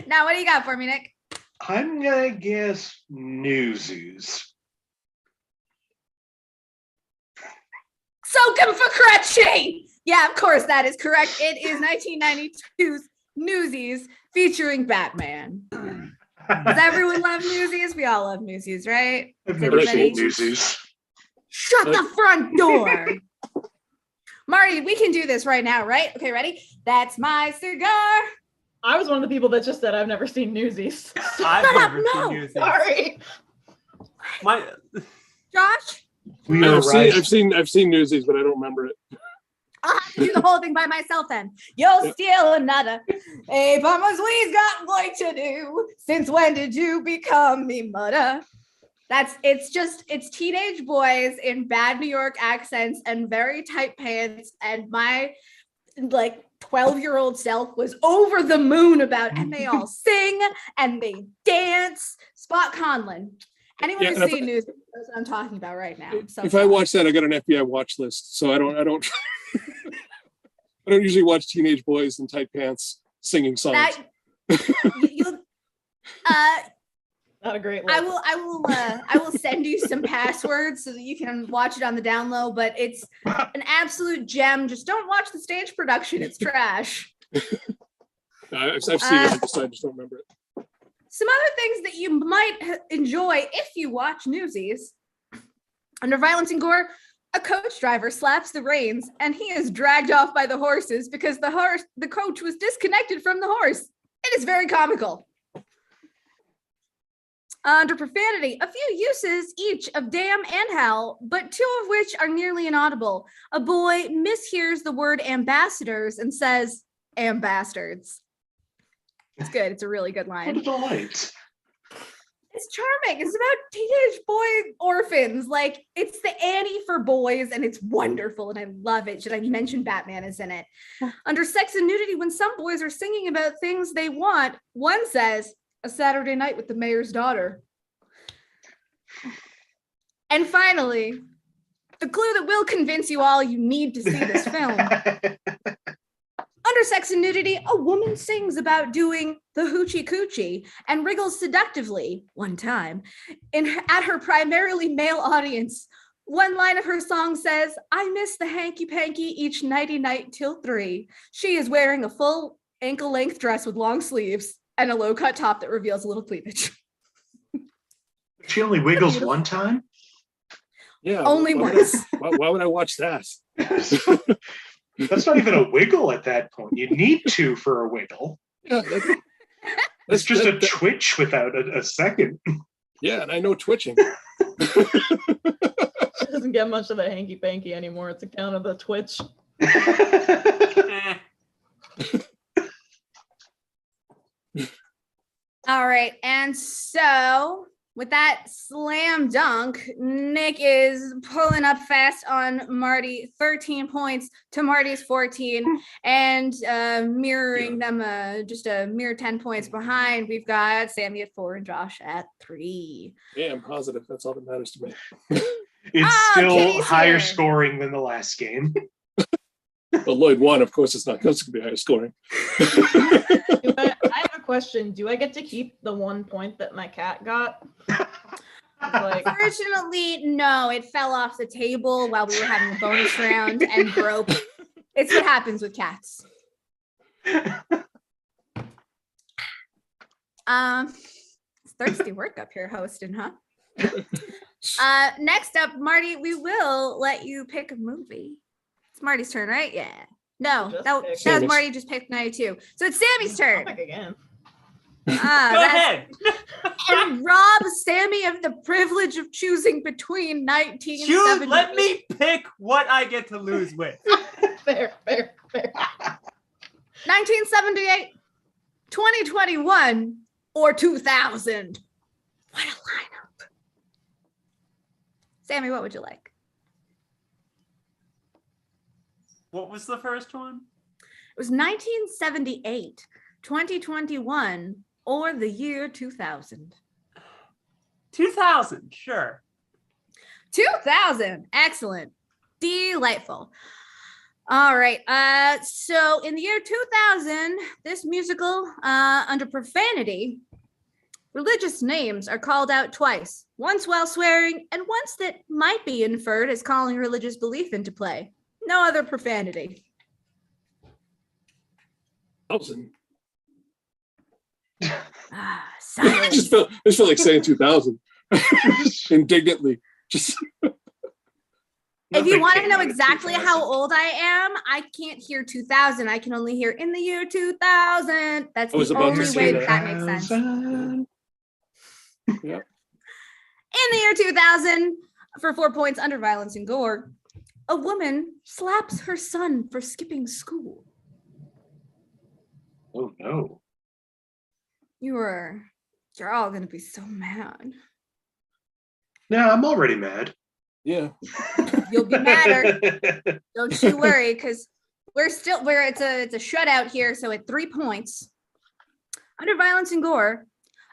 Now, what do you got for me, Nick? I'm gonna guess Newsies. Soak him for Crutchy! Yeah, of course, that is correct. It is 1992's Newsies featuring Batman. Does everyone love Newsies? We all love Newsies, right? I've never Everybody- seen Newsies. Shut the front door! Marty, we can do this right now, right? Okay, ready? That's my cigar. I was one of the people that just said I've never seen Newsies. I've Shut up, never no. seen Newsies. Sorry. My Josh? We are right. I've seen Newsies, but I don't remember it. I'll have to do the whole thing by myself then. You'll Yeah. steal another. Hey, Mama's we's got work to do. Since when did you become me mother? It's teenage boys in bad New York accents and very tight pants, and my 12-year-old self was over the moon about it. And they all sing and they dance. Spot Conlon. Anyone Yeah, who's and seen news knows what I'm talking about right now. So If I watch that, I got an FBI watch list, so I don't I don't usually watch teenage boys in tight pants singing songs. you'll Not a great look. I will send you some passwords so that you can watch it on the down low, but it's an absolute gem. Just don't watch the stage production. It's trash. I've seen it, I just don't remember it. Some other things that you might enjoy if you watch Newsies. Under violence and gore, a coach driver slaps the reins and he is dragged off by the horses because the coach was disconnected from the horse. It is very comical. Under profanity, a few uses each of damn and hell, but two of which are nearly inaudible. A boy mishears the word ambassadors and says, "ambastards." It's good. It's a really good What a line. delight. It's charming. It's about teenage boy orphans. Like, it's the Annie for boys, and it's wonderful, and I love it. Should I mention Batman is in it? Under sex and nudity, when some boys are singing about things they want, one says, "A Saturday night with the mayor's daughter." And finally, the clue that will convince you all you need to see this film. Under sex and nudity, a woman sings about doing the hoochie coochie and wriggles seductively one time at her primarily male audience. One line of her song says, "I miss the hanky panky each nighty night till 3. She is wearing a full ankle length dress with long sleeves and a low cut top that reveals a little cleavage. She only wiggles one time? Yeah. Only why would worse. why would I watch that? That's not even a wiggle at that point. You need to for a wiggle. Yeah, It's just a twitch without a second. Yeah, and I know twitching. It doesn't get much of the hanky panky anymore. It's a count of the twitch. Eh. All right. And so with that slam dunk, Nick is pulling up fast on Marty, 13 points to Marty's 14, and mirroring them just a mere 10 points behind. We've got Sammie at 4 and Josh at 3. Yeah, I'm positive. That's all that matters to me. It's still Kitty's higher here. scoring than the last game. But Lloyd won. Of course, it's not going to be higher scoring. I have a question. Do I get to keep the 1 point that my cat got? Like, Fortunately, no, it fell off the table while we were having a bonus round and broke. It's what happens with cats. It's thirsty work up here hosting, huh? Next up, Marty, we will let you pick a movie. It's Marty's turn, right? Yeah. No, Just that pick. was Sammy's. Marty just picked 92. So it's Sammie's I'll turn. pick again. Go That's- ahead. And rob Sammie of the privilege of choosing between 1970. Choose. Let me pick what I get to lose with. Fair. 1978, 2021, or 2000. What a lineup. Sammie, what would you like? What was the first one? It was 1978, 2021, or the year 2000. 2000. Sure. 2000. Excellent. Delightful. All right. So in the year 2000, this musical, under profanity, religious names are called out twice, once while swearing and once that might be inferred as calling religious belief into play. No other profanity. 2000. Ah, I silence. just felt like saying 2000 indignantly. Just If Nothing you want to came know out of exactly 2000. how old I am, I can't hear 2000. I can only hear in the year 2000. That's I was the about to only say way that. that makes sense. 2000. yeah. In the year 2000, for 4 points under violence and gore, a woman slaps her son for skipping school. Oh no. You're all gonna be so mad. Nah, I'm already mad. Yeah. You'll be madder. Don't you worry, because it's a shutout here. So at 3 points, under violence and gore,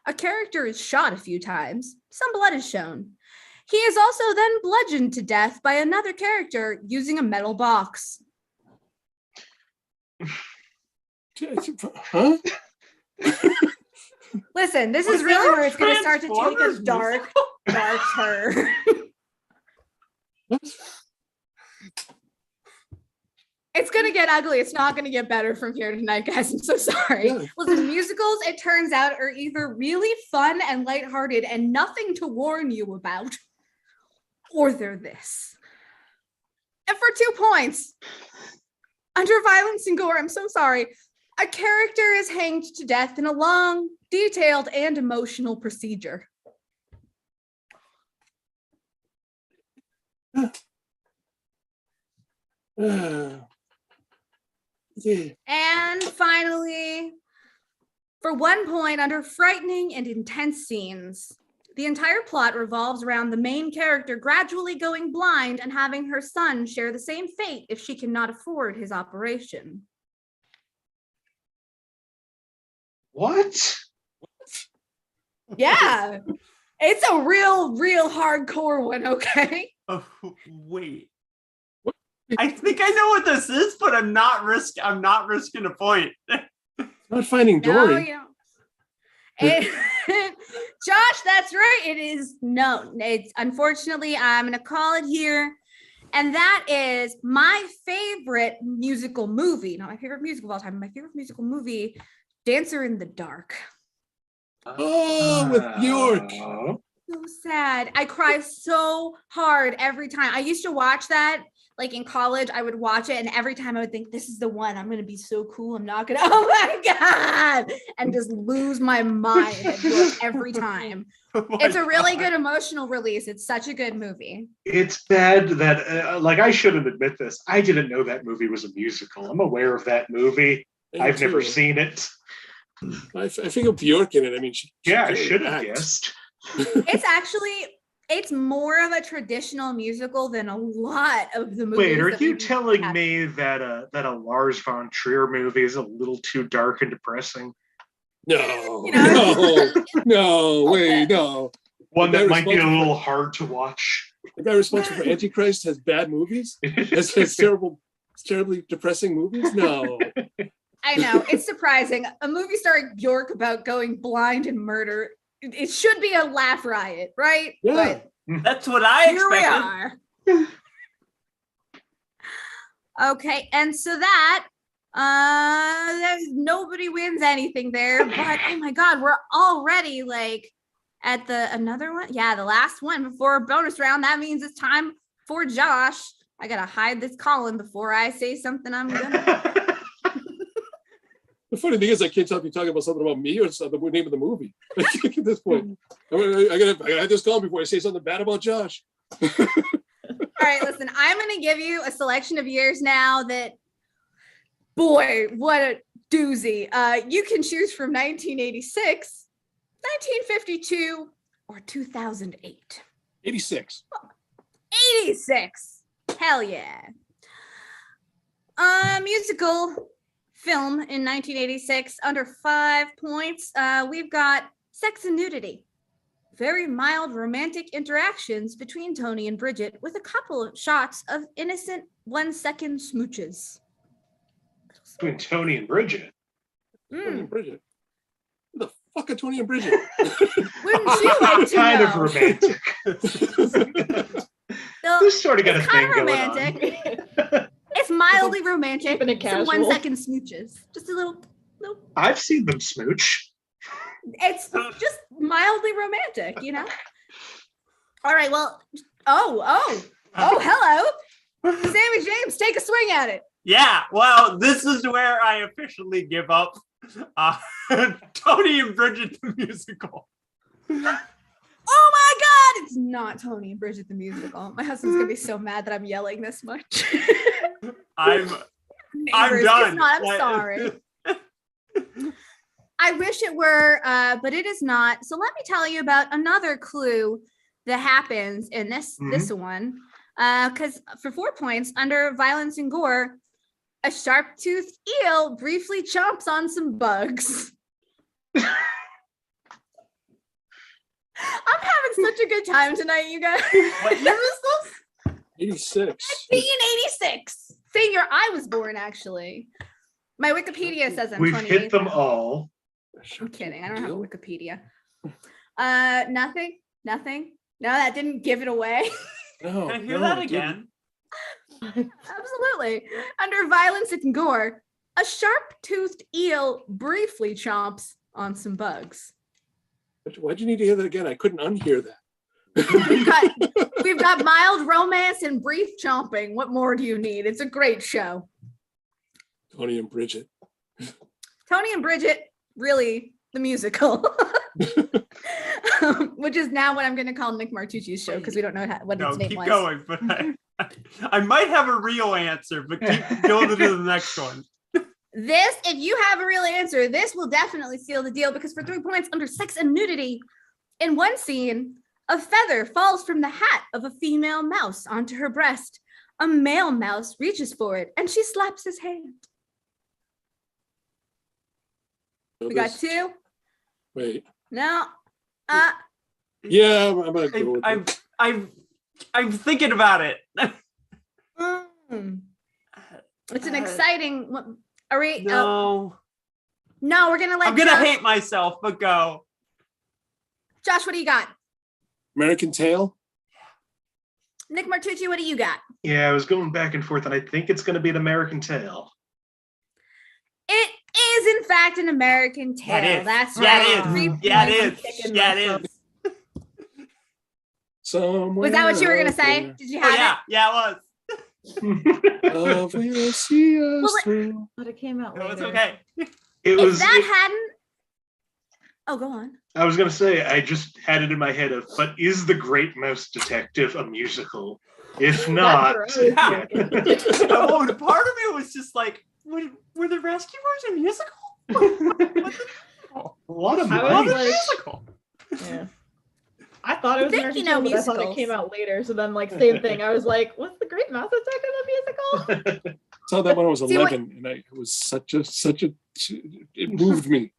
a character is shot a few times. Some blood is shown. He is also then bludgeoned to death by another character using a metal box. Huh? Listen, this Was is really there a where it's going to start to take a Transformers dark turn. What? It's going to get ugly. It's not going to get better from here tonight, guys. I'm so sorry. Yeah. Listen, musicals, it turns out, are either really fun and lighthearted and nothing to warn you about, or they're this. And for 2 points, under violence and gore, I'm so sorry, a character is hanged to death in a long, detailed, and emotional procedure. Yeah. And finally, for 1 point, under frightening and intense scenes, the entire plot revolves around the main character gradually going blind and having her son share the same fate if she cannot afford his operation. What? Yeah, it's a real hardcore one, okay? Oh, wait. I think I know what this is, but I'm not risking a point. Not Finding No, Dory. you don't. Josh, that's right. It is no. It's unfortunately, I'm gonna call it here, and that is my favorite musical movie. Not my favorite musical of all time. My favorite musical movie, Dancer in the Dark. Oh, with Bjork. Oh. So sad. I cry so hard every time. I used to watch that. Like in college, I would watch it, and every time I would think, this is the one. I'm going to be so cool. I'm not going to, oh my God, and just lose my mind every time. It's a really good emotional release. It's such a good movie. It's bad that, like, I shouldn't admit this. I didn't know that movie was a musical. I'm aware of that movie. I've never seen it. I think of Bjork in it. I mean, I should have guessed. It's more of a traditional musical than a lot of the movies. Wait, are you telling me that a Lars von Trier movie is a little too dark and depressing? No, You know? no, wait, no. One that might be a little hard to watch. The guy responsible for Antichrist has bad movies? Has terribly depressing movies? No. I know, it's surprising. A movie starring Bjork about going blind and murder. It should be a laugh riot, right? Yeah. But That's what I here we expected. are. Okay, and so that there's nobody wins anything there, but oh my God, we're already like at another one. Yeah, the last one before a bonus round. That means it's time for Josh. I gotta hide this Colin before I say something I'm gonna. The funny thing is, I can't tell if you're talking about something about me or the name of the movie. At this point, I gotta have this call before I say something bad about Josh. All right, listen, I'm gonna give you a selection of years now that, boy, what a doozy. You can choose from 1986, 1952, or 2008. 86. 86. Hell yeah. Musical film in 1986 under 5 points. We've got sex and nudity. Very mild romantic interactions between Tony and Bridget with a couple of shots of innocent 1-second smooches. Between Tony and Bridget. Tony and Bridget. Who the fuck are Tony and Bridget? Wouldn't you like to Kind know? of romantic. So, This sort of got a it's thing kind of going romantic. on. It's mildly romantic. Keeping it Some casual. 1-second smooches. Just a little. I've seen them smooch. It's just mildly romantic, you know? All right, well, oh, hello. Sammie James, take a swing at it. Yeah, well, this is where I officially give up. Tony and Bridget the musical. Oh my God, it's not Tony and Bridget the musical. My husband's gonna be so mad that I'm yelling this much. I'm Neighbors, done. It's not, I'm sorry. I wish it were, but it is not. So let me tell you about another clue that happens in this one. Because for 4 points, under violence and gore, a sharp-toothed eel briefly chomps on some bugs. I'm having such a good time tonight, you guys. What year is this? 86. 1986. Same year I was born, actually. My Wikipedia says I'm We've 28. hit them all. I'm kidding. I don't have a Wikipedia. Nothing. No, that didn't give it away. No, Can I hear no, that it didn't. again? Absolutely. Under violence and gore, a sharp-toothed eel briefly chomps on some bugs. Why'd you need to hear that again? I couldn't unhear that. We've got mild romance and brief chomping. What more do you need? It's a great show. Tony and Bridget. Tony and Bridget, really, the musical. Which is now what I'm going to call Nick Martucci's show because we don't know what its name keep was. going, but I might have a real answer, but keep going to the next one. This, if you have a real answer, this will definitely seal the deal because for 3 points under sex and nudity, in one scene, a feather falls from the hat of a female mouse onto her breast. A male mouse reaches for it and she slaps his hand. We got 2. Wait. No. Yeah, I'm gonna go with it. I'm thinking about it. It's an exciting. Are we? No. No, we're gonna let. I'm gonna Josh, hate myself, but go. Josh, what do you got? American Tail. Nick Martucci, what do you got? Yeah, I was going back and forth, and I think it's going to be an American Tale. It is, in fact, an American Tale. Yeah, it is. That's Yeah, right. it is. 3 Yeah, points it I'm is. kicking Yeah, myself. it is. somewhere. Was that what you were gonna out say? there. Did you Oh have yeah, it? it was. Love will see us Well, through. But it came out It was later. okay. If that hadn't, oh, go on. I was gonna say, I just had it in my head of, but is The Great Mouse Detective a musical? If not, That's what I was thinking. Well, part of me was just like, were the Rescuers a musical? a lot of I was money. like- Musical. Yeah. I thought it was an Think you know musical, but I thought it musicals. came out later. So then, like, same thing. I was like, "What's the Great Mouse Detective a musical?" Saw that when I was See, what- 11, and it was such a. It moved me.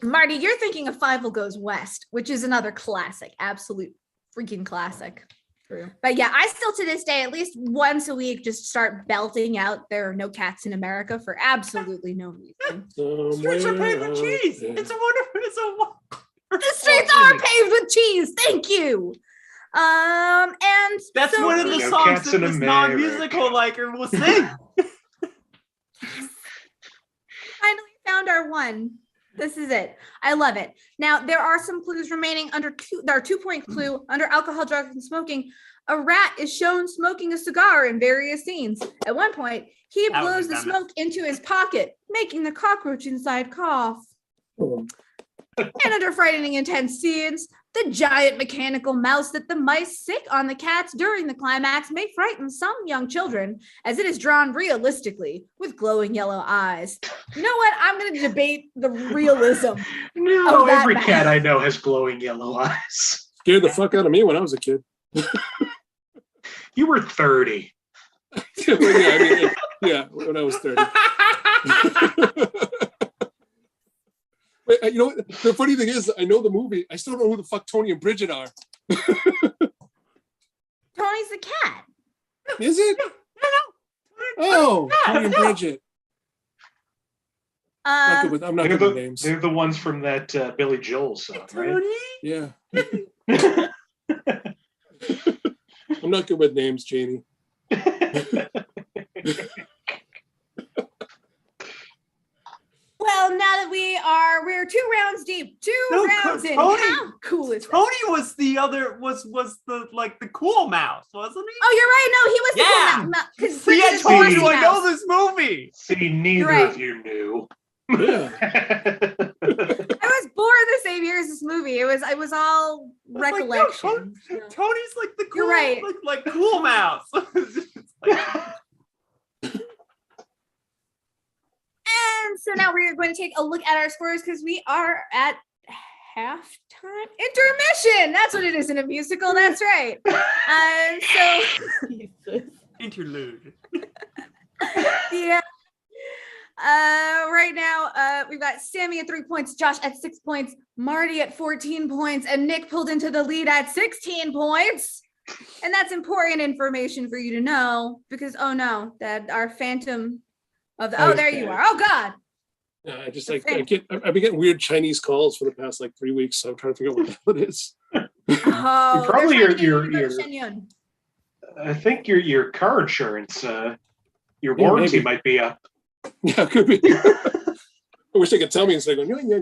Marty, you're thinking of Fievel Goes West, which is another classic, absolute freaking classic. True. But yeah, I still to this day, at least once a week, just start belting out "There Are No Cats in America" for absolutely no reason. Streets are paved with Somewhere cheese. out there. It's a wonderful. It's a wonderful. The streets are paved with cheese. Thank you. And That's so one of we- the No songs Cats that in this America. non-musical liker will sing. finally found our one. This is it. I love it. Now there are some clues remaining under two. There are 2-point clue under alcohol, drugs, and smoking. A rat is shown smoking a cigar in various scenes. At one point, he That would blows be the dumb. smoke into his pocket, making the cockroach inside cough. And under frightening intense scenes, the giant mechanical mouse that the mice sick on the cats during the climax may frighten some young children, as it is drawn realistically with glowing yellow eyes. You know what? I'm going to debate the realism. No, Oh, that every mouse. cat I know has glowing yellow eyes. Scared the fuck out of me when I was a kid. You were 30. Well, yeah, I mean, yeah, when I was 30. Wait, you know what? The funny thing is, I know the movie. I still don't know who the fuck Tony and Bridget are. Tony's the cat. Is it? Oh, Tony and Bridget. I'm not They're good with the, names. they're the ones from that Billy Joel song, right? Tony? Yeah. I'm not good with names, Janie. Well, now that we're 2 rounds deep, No, rounds in. Tony- How cool is that? Tony was the other was the like the cool mouse, wasn't he? Oh, you're right. No, he was the Yeah. cool mouse. Because See, I Bridget is the told you Mickey I know Mouse. this movie. See, neither Right. of you knew. Yeah. I was born the same year as this movie. It was all I was like, no, recollection. Tony's like the cool, You're right. like cool mouse. It's like, And so now we're going to take a look at our scores because we are at halftime intermission. That's what it is in a musical. That's right. So Jesus. interlude. yeah. Right now, we've got Sammie at 3 points, Josh at 6 points, Marty at 14 points, and Nick pulled into the lead at 16 points. And that's important information for you to know because, oh no, that our phantom of the, oh, there you are. Oh God. Yeah, I just like I've been getting weird Chinese calls for the past like 3 weeks, so I'm trying to figure out what the hell it is. Oh, Probably they're trying to get you your- to go to your- Shenyun. I think your car insurance, your warranty maybe. might be up. Yeah, it could be. I wish they could tell me instead of going, yeah.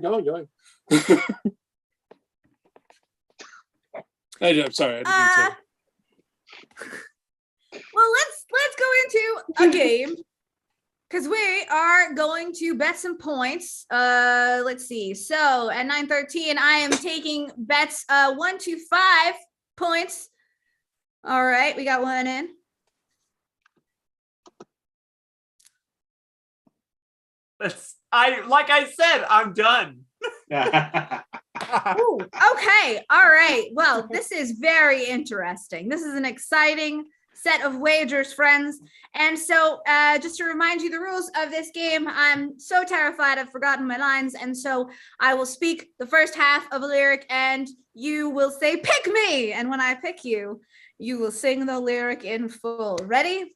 I'm sorry. I didn't mean to. Well, let's go into a game because we are going to bet some points. Let's see. So at 9:13, I am taking bets 1 to 5 points. All right, we got one in. Like I said, I'm done. Ooh, okay. All right. Well, this is very interesting. This is an exciting set of wagers, friends. And so just to remind you the rules of this game, I'm so terrified I've forgotten my lines. And so I will speak the first half of a lyric and you will say, pick me. And when I pick you, you will sing the lyric in full. Ready?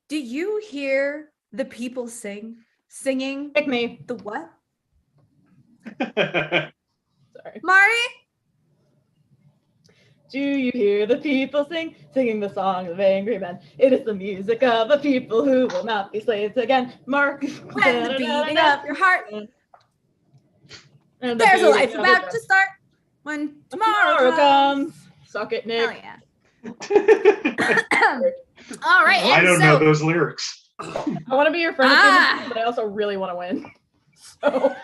Do you hear the people singing Pick me. the what? Sorry. Marty? Do you hear the people singing the song of angry men? It is the music of a people who will not be slaves again. Mark. When the beating of your heart, And the there's a beating life of about to start. When Tomorrow tomorrow comes. Suck it, Hell Nick. yeah. All right. I and don't so, know those lyrics. I want to be your friend, but I also really want to win. So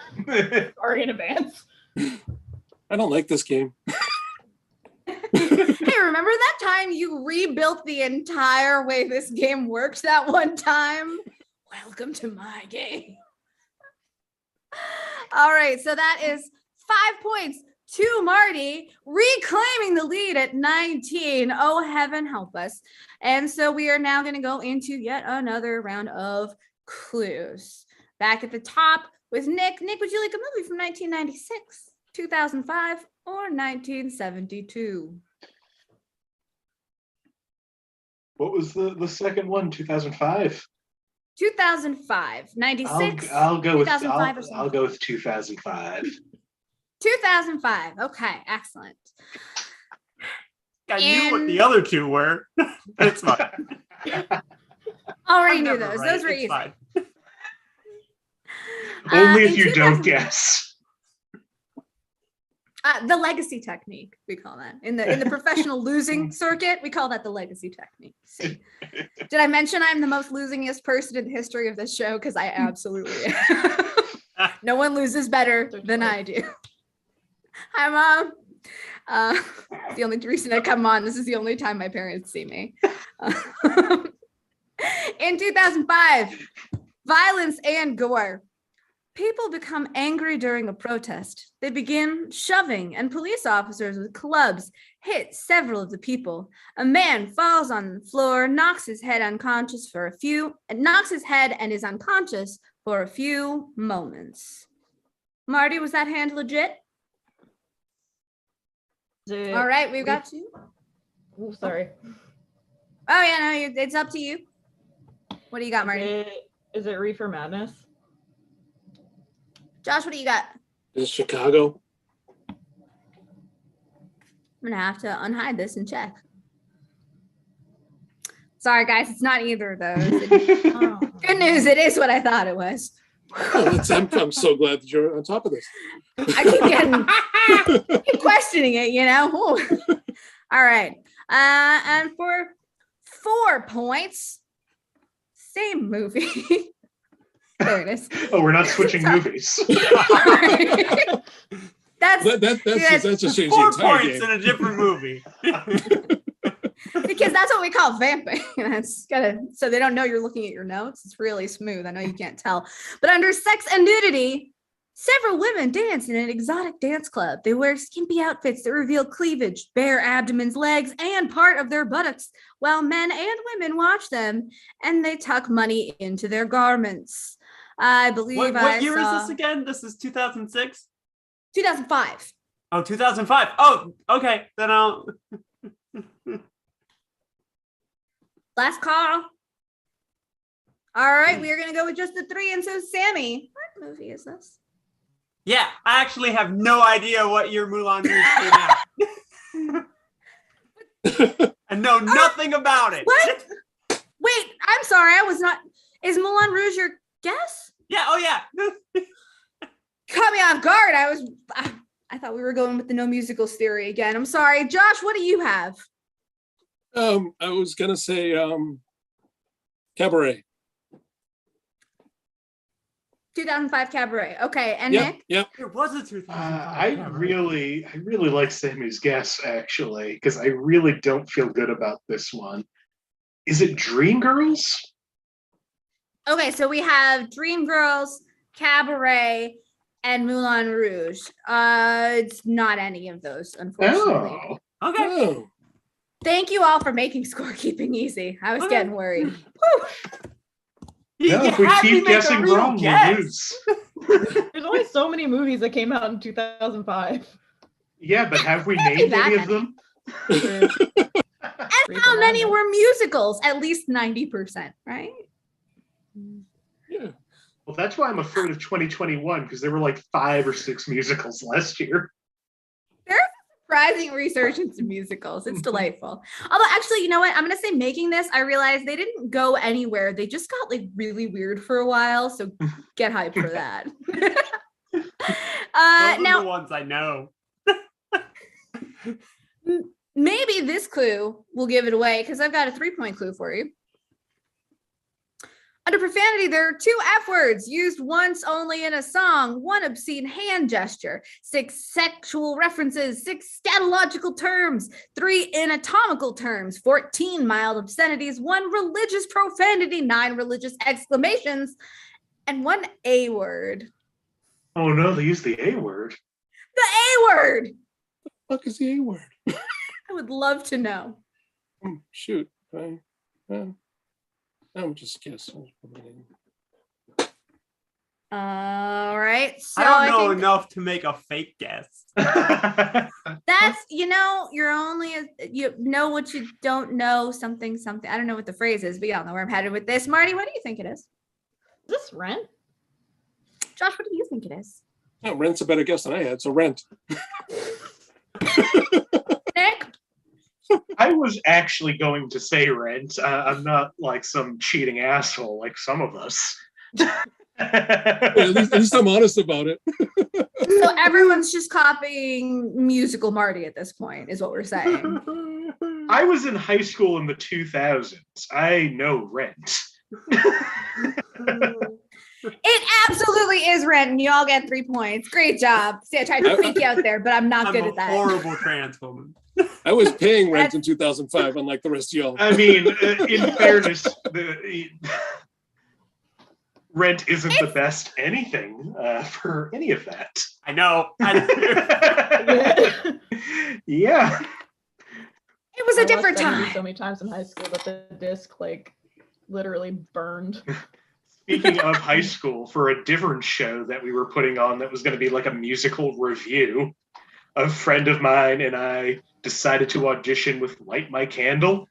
sorry in advance. I don't like this game. Hey, remember that time you rebuilt the entire way this game works that one time? Welcome to my game. All right, so that is 5 points to Marty, reclaiming the lead at 19. Oh, heaven help us. And so we are now going to go into yet another round of clues. Back at the top with Nick. Nick, would you like a movie from 1996, 2005, or 1972? What was the second one? 2005. 2005, 96. I'll go with 2005 or something. I'll go with 2005. 2005. Okay, excellent. I knew what the other two were. It's fine. Already I'm knew never those. right. Those were It's easy. fine. Only if in you don't 2000 guess. The legacy technique, we call that. In the professional losing circuit, we call that the legacy technique. See? Did I mention I'm the most losingest person in the history of this show? Because I absolutely am. No one loses better than I do. Hi, Mom. The only reason I come on, this is the only time my parents see me. In 2005, violence and gore. People become angry during a protest. They begin shoving, and police officers with clubs hit several of the people. A man falls on the floor, knocks his head and is unconscious for a few moments. Marty, was that hand legit? All right, we've got you. Oh, sorry. Oh yeah, no, it's up to you. What do you got, Marty? Is it Reefer Madness? Josh, what do you got? Is it Chicago? I'm gonna have to unhide this and check. Sorry, guys, it's not either of those. Oh. Good news, it is what I thought it was. Oh, I'm so glad that you're on top of this. I keep questioning it, you know. Ooh. All right, and for 4 points, same movie. There it is. Oh, we're not switching movies. That's just changed the 4 entire points game. in a different movie. because that's what we call vamping. That's so they don't know you're looking at your notes. It's really smooth. I know you can't tell. But under sex and nudity, several women dance in an exotic dance club. They wear skimpy outfits that reveal cleavage, bare abdomens, legs, and part of their buttocks, while men and women watch them, and they tuck money into their garments. I believe What year is this again? This is 2006? 2005. Oh, 2005. Oh, okay. Then I'll... Last call. All right, we are going to go with just the 3. And so, Sammie, what movie is this? Yeah, I actually have no idea what year Moulin Rouge came out. I know nothing about it. What? Wait, I'm sorry. I was not. Is Moulin Rouge your guess? Yeah, oh yeah. Caught me off guard. I thought we were going with the no musicals theory again. I'm sorry. Josh, what do you have? I was gonna say Cabaret. 2005 Cabaret. Okay, and Yep, Nick? yep. It was a 2005. I really like Sammie's guess, actually, because I really don't feel good about this one. Is it Dreamgirls? Okay, so we have Dreamgirls, Cabaret, and Moulin Rouge. It's not any of those, unfortunately. Oh, Okay. Oh, Thank you all for making scorekeeping easy. I was Okay. getting worried. You no, if we had me keep make a guessing real wrong, guess. we lose. There's only so many movies that came out in 2005. Yeah, but have we named that any of them? And how many were musicals? At least 90%, right? yeah. Well, that's why I'm afraid of 2021, because there were like 5 or 6 musicals last year. Surprising resurgence of musicals. It's delightful. Although, actually, you know what? I'm going to say making this, I realized they didn't go anywhere. They just got like really weird for a while. So get hyped for that. Those are Now, the ones I know. Maybe this clue will give it away because I've got a 3-point clue for you. Under profanity, there are 2 F words used once only in a song, 1 obscene hand gesture, 6 sexual references, 6 scatological terms, 3 anatomical terms, 14 mild obscenities, 1 religious profanity, 9 religious exclamations, and 1 A word. Oh no, they use the A word. The A word! What the fuck is the A word? I would love to know. Shoot. I'm just guessing. All right. So I don't know think enough to make a fake guess. that's, you're only, you know what you don't know, something. I don't know what the phrase is, but y'all know where I'm headed with this. Marty, what do you think it is? Is this Rent? Josh, what do you think it is? Oh, Rent's a better guess than I had, so Rent. Nick? I was actually going to say Rent. I'm not like some cheating asshole like some of us. At least I'm honest about it. So everyone's just copying musical Marty at this point, is what we're saying. I was in high school in the 2000s. I know Rent. It absolutely is Rent, and you all get 3 points. Great job. See, I tried to fake you out there, but I'm not good at that. Horrible trans woman. I was paying rent in 2005, unlike the rest of y'all. I mean, in fairness, Rent isn't the best anything for any of that. I know. Yeah. It was a different I watched that movie time. so many times in high school that the disc literally burned. Speaking of high school, for a different show that we were putting on that was going to be like a musical review, a friend of mine and I decided to audition with Light My Candle.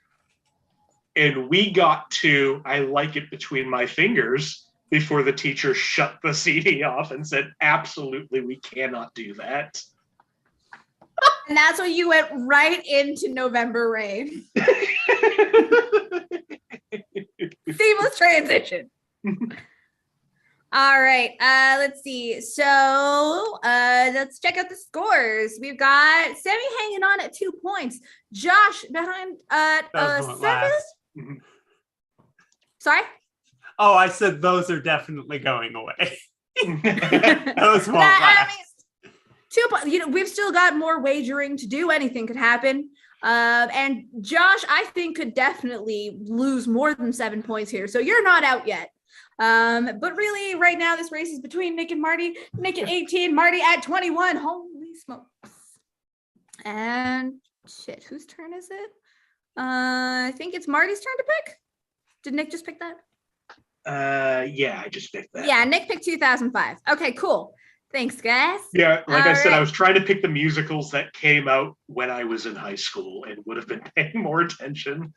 And we got to I Like It Between My Fingers before the teacher shut the CD off and said, absolutely, we cannot do that. And that's when you went right into November Rain. Seamless transition. All right, let's see. So let's check out the scores. We've got Sammie hanging on at 2 points. Josh behind That was 7. last. Sorry? Oh, I said those are definitely going away. Those won't I last. mean, 2 points. We've still got more wagering to do. Anything could happen. And Josh, I think, could definitely lose more than 7 points here. So you're not out yet. But really, right now, this race is between Nick and Marty. Nick at 18, Marty at 21. Holy smokes. And shit, whose turn is it? I think it's Marty's turn to pick. Did Nick just pick that? Yeah, I just picked that. Yeah, Nick picked 2005. Okay, cool. Thanks, guys. Yeah, like I said, right. I was trying to pick the musicals that came out when I was in high school and would have been paying more attention.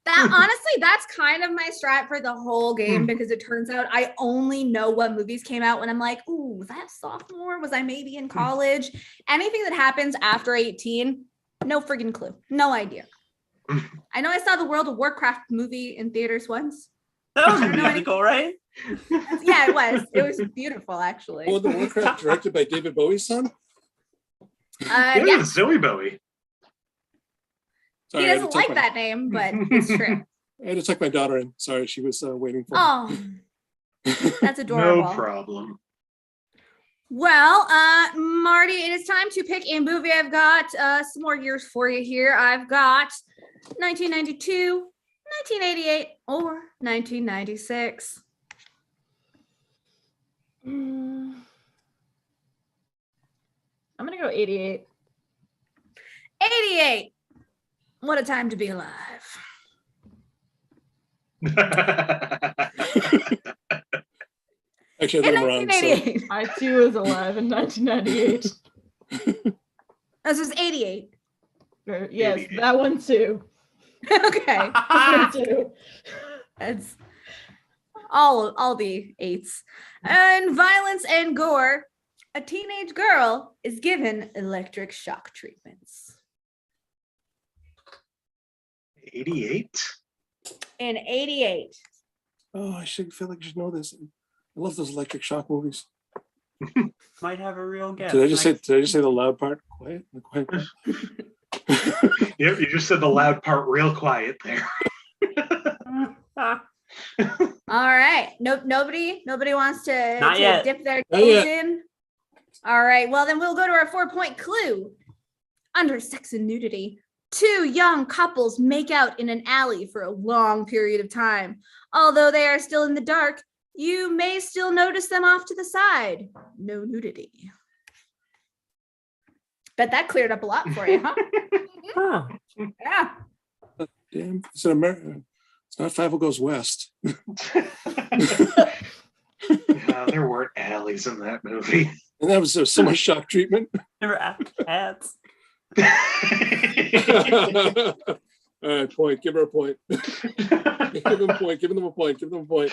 That honestly, that's kind of my strat for the whole game because it turns out I only know what movies came out when I'm like, ooh, was I a sophomore? Was I maybe in college? Anything that happens after 18, no friggin' clue. No idea. I know I saw the World of Warcraft movie in theaters once. That was a musical, right? Yeah, it was. It was beautiful, actually. Oh, the Warcraft directed by David Bowie's son? Yeah, Yeah, Zoe Bowie. Sorry, he I had to doesn't tuck like that name, but it's true. I had to tuck my daughter in. Sorry, she was waiting for me. Oh, that's adorable. No problem. Well, Marty, it is time to pick a movie. I've got some more years for you here. I've got 1992, 1988, or 1996. I'm gonna go 88. 88. What a time to be alive. Actually, I In think I'm wrong. So. 1988. I too was alive in 1998. This is 88. Yes, 88. that one too. Okay. That one too. It's all the eights. And violence and gore. A teenage girl is given electric shock treatments. 88? In 88. Oh, I should feel like I should know this. I love those electric shock movies. Might have a real guess. Did I just say the loud part? Quiet. The quiet part? Yep, you just said the loud part real quiet there. All right. Nobody wants to, Not yet. dip their Not toes yet. in. All right. Well, then we'll go to our 4-point clue. Under sex and nudity, 2 young couples make out in an alley for a long period of time. Although they are still in the dark, you may still notice them off to the side. No nudity. Bet that cleared up a lot for you, huh? Huh. Yeah. Damn, it's an America. It's not Five Goes West. Yeah, there weren't alleys in that movie. And that was so much shock treatment. Never asked cats. All right, point. Give her a point. Give them a point. Give them a point. Give them a point.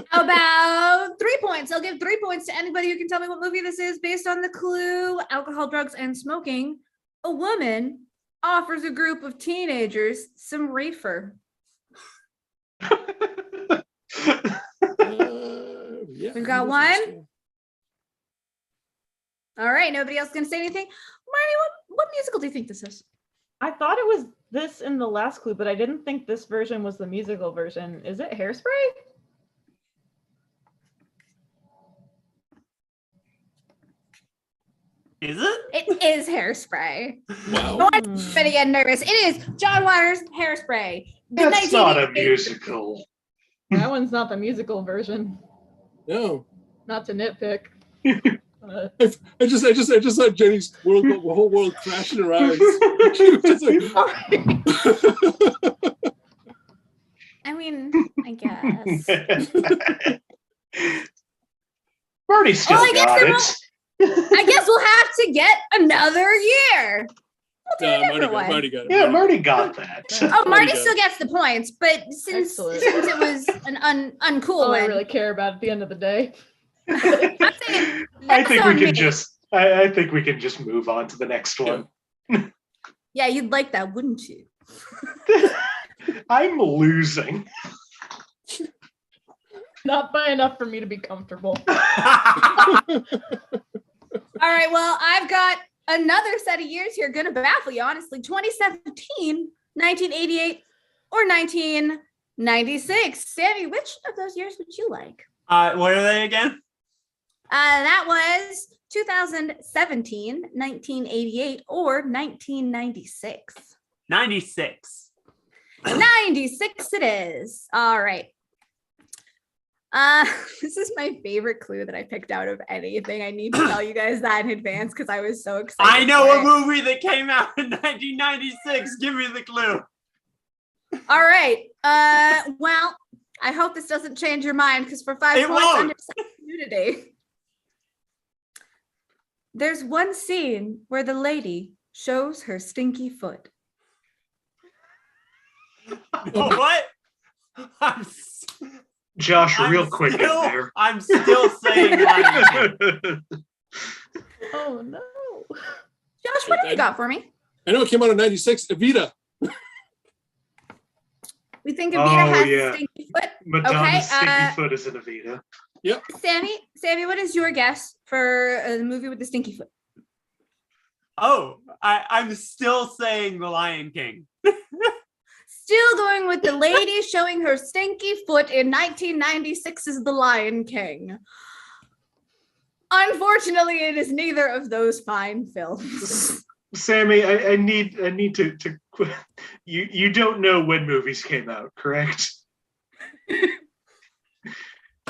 How about 3 points? I'll give 3 points to anybody who can tell me what movie this is based on the clue: alcohol, drugs, and smoking. A woman offers a group of teenagers some reefer. Yeah, We've got one. All right, nobody else gonna say anything? Marty, what musical do you think this is? I thought it was this in the last clue, but I didn't think this version was the musical version. Is it Hairspray? Is it? It is Hairspray. Wow. Oh, I'm getting get nervous. It is John Waters' Hairspray. The That's not a 1988 musical. That one's not the musical version. No. Not to nitpick. I just saw Jenny's whole world crashing around. She was just like, I mean, I guess. Marty still Well, I guess got there it. I guess we'll have to get another year. We'll do a different one. Marty got it. Yeah, Marty got that. Oh, Marty got still gets the points, but since Excellent. it was an uncool All I one, really care about at the end of the day. I'm saying I that's think on we can me. just. I think we can just move on to the next one. Yeah, you'd like that, wouldn't you? I'm losing. Not by enough for me to be comfortable. All right, well, I've got another set of years here going to baffle you, honestly. 2017, 1988, or 1996. Sammie, which of those years would you like? What are they again? That was 2017, 1988, or 1996. 96. 96 it is. All right. This is my favorite clue that I picked out of anything. I need to tell you guys that in advance because I was so excited. I know for a it. movie that came out in 1996. Give me the clue. All right. Well, I hope this doesn't change your mind because for 5 It points won't. under sex nudity, there's one scene where the lady shows her stinky foot. What? Josh, real quick in still, there. I'm still saying Lion King. Oh no. Josh, what have you got for me? I know it came out in 96. Evita. We think Evita has yeah. stinky foot. Madonna's Okay, stinky foot is in Evita. Sammie, what is your guess for the movie with the stinky foot? Oh, I'm still saying The Lion King. Still going with the lady showing her stinky foot in 1996's The Lion King. Unfortunately, it is neither of those fine films. Sammie, I need to you don't know when movies came out, correct?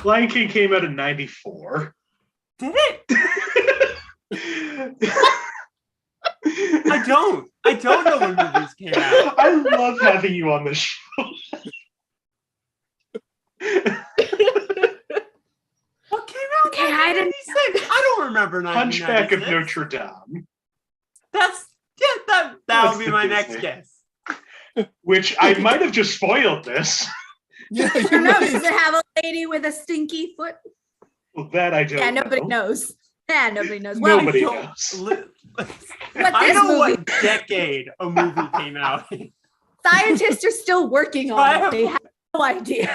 Lion King came out in 94. Did it? I don't know when movies came out. I love having you on this show. What came out Okay, in I didn't- 1996? I don't remember 1996. Hunchback of Notre Dame, That That's would be the my Disney. next guess. which I might have just spoiled this. Yeah, I don't know. Does it have a lady with a stinky foot? Well, that I don't Yeah, know. nobody knows. Yeah, nobody knows. Well, Nobody I don't- knows. What I this know movie- what decade a movie came out in. scientists are still working on it. They have no idea.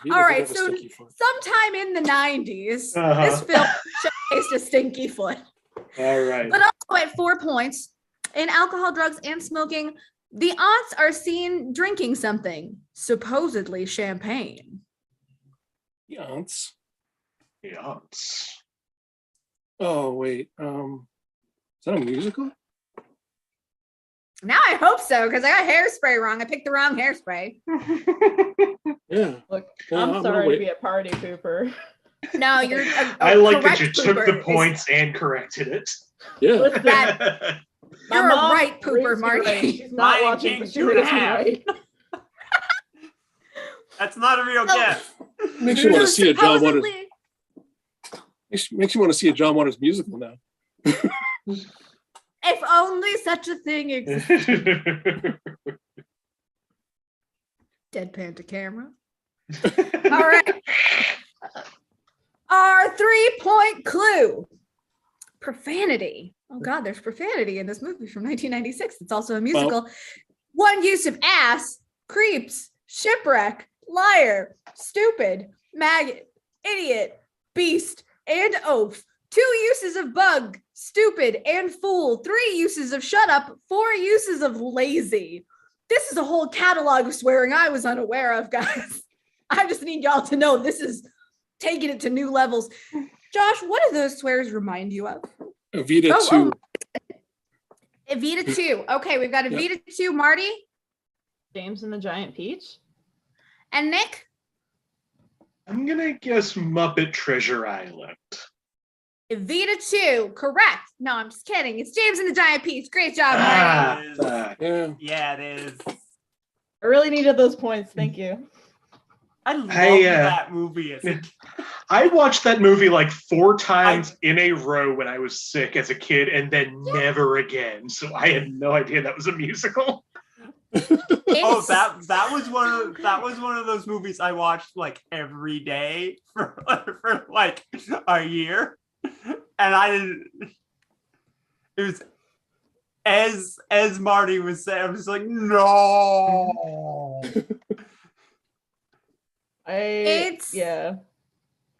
Vito All did right, have a so stinky foot. sometime in the 90s, Uh-huh. this film showcased a stinky foot. All right. But also at 4 points, in alcohol, drugs, and smoking, the aunts are seen drinking something, supposedly champagne. The aunts. Yes. Oh wait, is that a musical? Now I hope so, because I got hairspray wrong. I picked the wrong hairspray. Yeah. Look, Yeah, I'm I'm sorry gonna to wait. be a party pooper. No, you're. I like that correct you took the pooper. points and corrected it. Yeah. Listen, That- my You're a mom right pooper, raised me Marty. right. She's not Lion watching, King but she 2.5. raised me right. That's not a real So- guess. Makes you want to see a John Waters. Supposedly- Makes you want to see a John Waters musical now. If only such a thing existed. Deadpan to camera. All right. Our 3-point clue. Profanity. Oh God, there's profanity in this movie from 1996. It's also a musical. One use of ass, creeps, shipwreck, liar, stupid, maggot, idiot, beast, and oaf. 2 uses of bug, stupid, and fool. 3 uses of shut up. 4 uses of lazy. This is a whole catalog of swearing I was unaware of, guys. I just need y'all to know this is taking it to new levels. Josh, what do those swears remind you of? Evita Oh, 2. Evita 2. Okay, we've got Yep. Evita 2, Marty James and the Giant Peach. and Nick. I'm gonna guess Muppet Treasure Island. Evita 2, correct. No, I'm just kidding. It's James and the Giant Peach. Great job, Marty. Ah, It is. fuck. Yeah. Yeah, it is. I really needed those points. Thank you. I love Hey, that movie. As a kid. I watched that movie like 4 times in a row when I was sick as a kid, and then never again. So I had no idea that was a musical. Oh, It's- that was one of those movies I watched like every day for like a year, and I didn't. It was as Marty was saying. I was like, no. It's- yeah.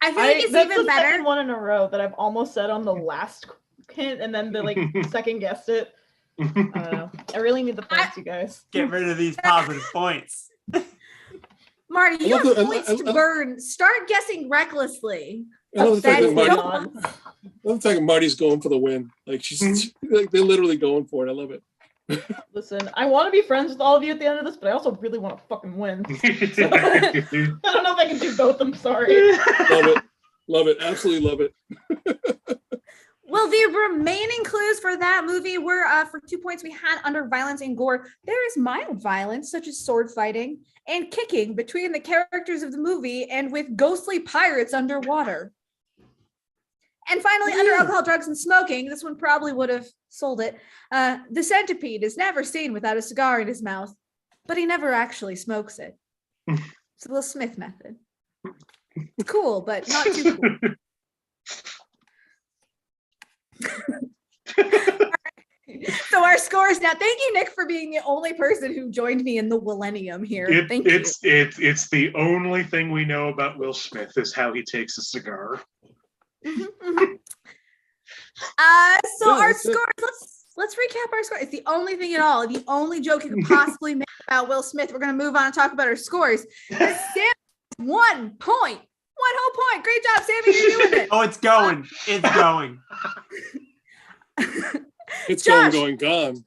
I feel like it's that's even the better. second one in a row that I've almost said on the last hint, and then they like second guessed it. I don't know. I really need the points, you guys. Get rid of these positive points. Marty, I you love have the- points I- to burn. Start guessing recklessly. I love the fact that That's Marty, so- I love the fact that Marty's going for the win. Like like they're literally going for it. I love it. Listen, I want to be friends with all of you at the end of this, but I also really want to fucking win. I don't know if I can do both. I'm sorry. Love it. Love it. Absolutely love it. Well, the remaining clues for that movie were for 2 points we had under violence and gore. There is mild violence, such as sword fighting and kicking between the characters of the movie and with ghostly pirates underwater. And finally, under alcohol, drugs, and smoking, this one probably would have sold it. The centipede is never seen without a cigar in his mouth, but he never actually smokes it. It's the Will Smith method. It's cool, but not too cool. So our scores now. Thank you, Nick, for being the only person who joined me in the millennium here. Thank you. It's the only thing we know about Will Smith is how he takes a cigar. So Yeah, our that's it. scores. Let's recap our score. It's the only thing at all. The only joke you could possibly make about Will Smith. We're gonna move on and talk about our scores. Sam, 1 point. 1 whole point. Great job, Sammy. You're doing it. Oh, it's going. It's going. It's Josh. going, gone.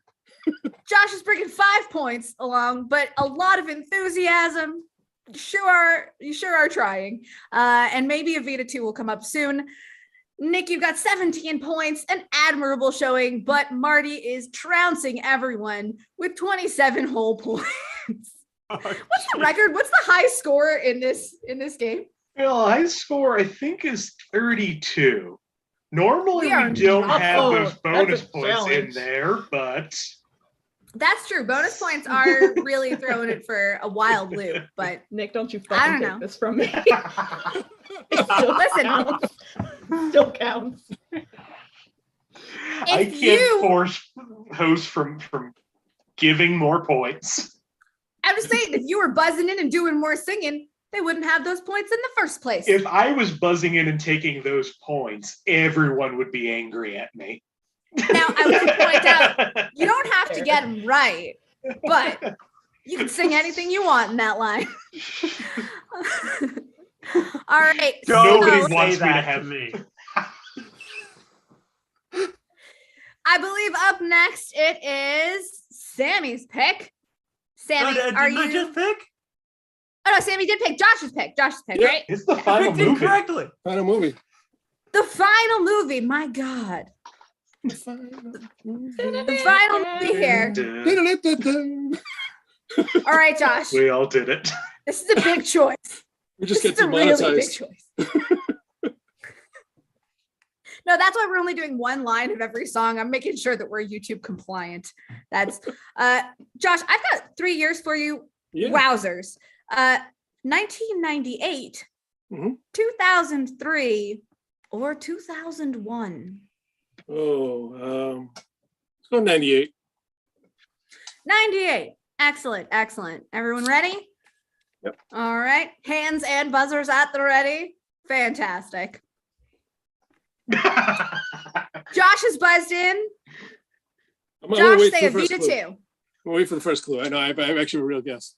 Josh is bringing 5 points along, but a lot of enthusiasm. You sure are trying. And maybe Evita 2 will come up soon. Nick, you've got 17 points, an admirable showing, but Marty is trouncing everyone with 27 whole points. Oh, What's the record? What's the high score in this game? Well, high score I think is 32. Normally We are we don't not have close. those bonus That's a points in challenge. there, but That's true. Bonus points are really throwing it for a wild loop, but Nick, don't you I fucking don't take know. this from me. It still Listen. counts. Still counts. I If can't you- force hosts from giving more points. I'm just saying, if you were buzzing in and doing more singing, they wouldn't have those points in the first place. If I was buzzing in and taking those points, everyone would be angry at me. Now, I will point out, you don't have to get them right, but you can sing anything you want in that line. All right. Nobody so, wants me to that have me. I believe up next it is Sammie's pick. Sammy, Didn't are I you? just pick? Oh no, Sammy did pick Josh's pick. Josh's pick, Yeah. right? It's the I final picked movie. incorrectly. Final movie. The final movie. My God, the final movie here. All right, Josh. We all did it. This is a big choice. We just This get is a really big demonetized. choice. No, that's why we're only doing one line of every song. I'm making sure that we're YouTube compliant. That's Josh, I've got 3 years for you. Yeah. Wowzers. 1998, Mhm. 2003, or 2001. Oh, let's go 98. 98. Excellent, excellent. Everyone ready? Yep. All right. Hands and buzzers at the ready. Fantastic. Josh is buzzed in. I'm gonna Josh, wait say for the first Evita clue. 2. I'm gonna wait for the first clue. I know I have actually a real guess.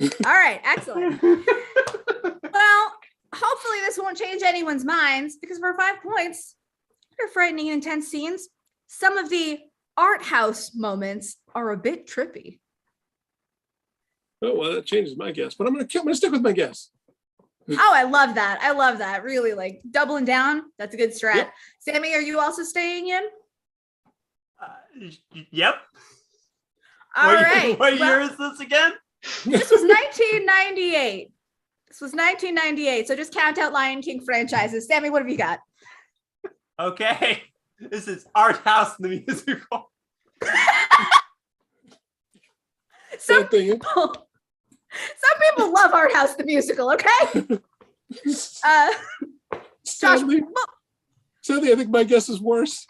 All right, excellent. Well, hopefully this won't change anyone's minds because for 5 points, they're frightening and intense scenes. Some of the art house moments are a bit trippy. Oh well, that changes my guess, but I'm gonna stick with my guess. Oh, I love that. I love that. Really, like doubling down. That's a good strat. Yep. Sammy, are you also staying in? Yep. All right. What Well, year is this again? This was 1998. This was 1998. So just count out Lion King franchises. Sammy, what have you got? Okay. This is Art House the Musical. Some Same thing. people love Art House the musical, okay? Josh, Sadly, I think my guess is worse.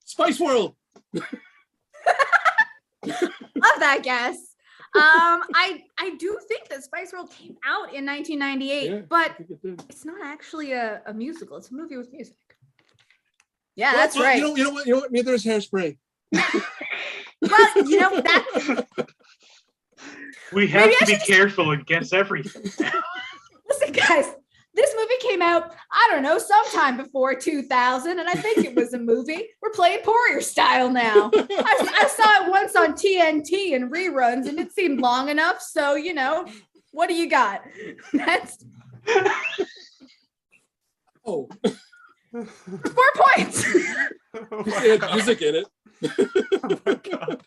Spice World. love that guess. I do think that Spice World came out in 1998, Yeah, I but think it did. it's not actually a musical. It's a movie with music. Yeah, Well, that's right. You know what? Neither is Hairspray. Well, you know that. We have Maybe to I be should just- careful and guess everything. Listen, guys, this movie came out, I don't know, sometime before 2000, and I think it was a movie. We're playing Poirier style now. I saw it once on TNT in reruns, and it seemed long enough. So, you know, what do you got? That's Oh, 4 points. it had music in it. Oh my God.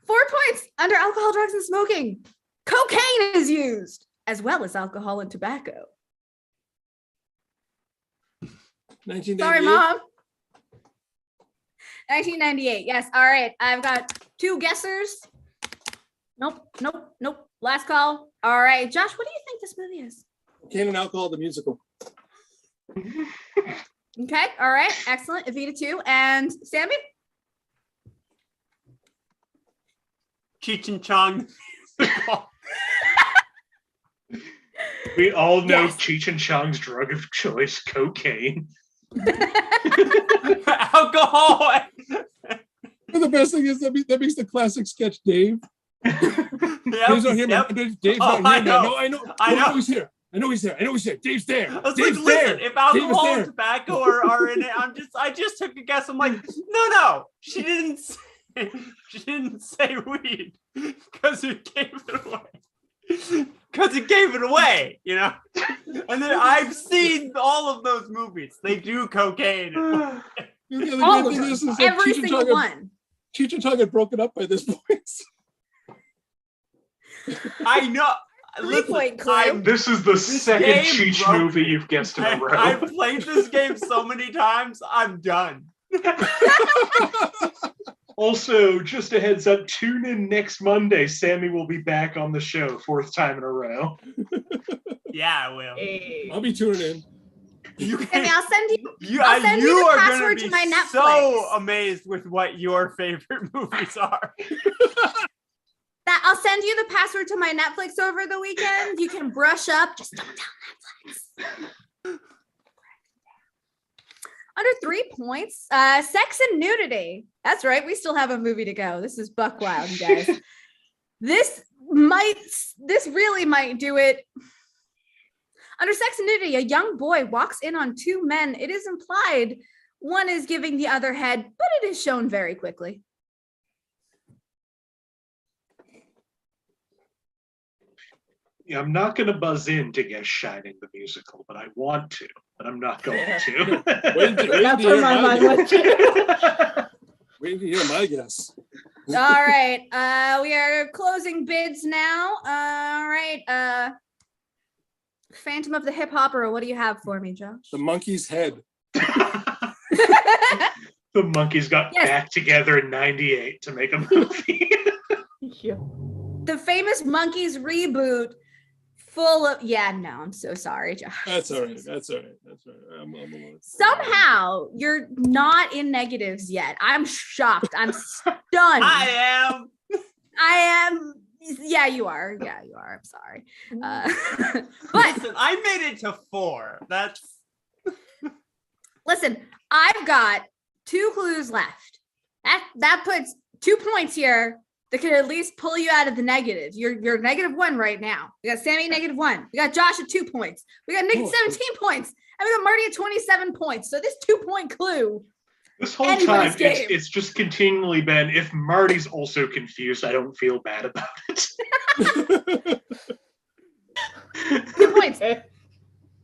4 points under alcohol, drugs, and smoking. Cocaine is used, as well as alcohol and tobacco. 1998. Sorry, Mom. 1998. Yes. All right. I've got 2 guessers. Nope. Last call. All right. Josh, what do you think this movie is? Cocaine and Alcohol, the musical. Okay. All right. Excellent. Evita 2. And Sammy? Cheech and Chong. We all know Yes. Cheech and Chong's drug of choice, cocaine. Alcohol. And the best thing is that makes the classic sketch Dave. Dave's not here, man. Dave's Oh, not here, man. I know. No, I know. I know. He's here. I know he's here. Dave's there. I was Dave's like, there. listen, if alcohol there. and tobacco are in it, I just took a guess. I'm like, no, she didn't say weed because it gave it away. Because it gave it away, you know. And then I've seen all of those movies. They do cocaine. The All great of thing is them. that Every Cheech and single Chong one. Cheech and Chong had broken up by this point. I know. 3-point clue. I'm- This is the This second game Cheech broke movie me. you've guessed in a row. I've played this game so many times. I'm done. Also, just a heads up, tune in next Monday. Sammy will be back on the show, 4th time in a row. Yeah, I will. Hey. I'll be tuning in. You Sammy, I'll send you. I'll send you the are gonna password be to my so Netflix. amazed with what your favorite movies are. I'll send you the password to my Netflix over the weekend. You can brush up. Just don't tell Netflix. Under 3 points, sex and nudity. That's right. We still have a movie to go. This is buck wild, you guys. This really might do it. Under sex and nudity, a young boy walks in on two men. It is implied one is giving the other head, but it is shown very quickly. Yeah, I'm not going to buzz in to guess Shining the musical, but I want to, but I'm not going to. That's where my mind went to. Wait to hear my guess. All right. We are closing bids now. All right. Phantom of the Hip Hopper, what do you have for me, Josh? The monkey's head. The monkeys got back together in '98 to make a movie. Yeah. The famous Monkeys reboot full of I'm so sorry, Josh. That's all right. I'm Somehow you're not in negatives yet. I'm shocked. I'm stunned. I am. Yeah, you are. I'm sorry. But Listen, I made it to 4. That's listen, I've got 2 clues left. That puts 2 points here that could at least pull you out of the negatives. You're -1 right now. We got Sammie -1. We got Josh at 2 points. We got Nick at 17 points. And we got Marty at 27 points. So this 2-point clue. This whole time, it's just continually been, if Marty's also confused, I don't feel bad about it. 2 points.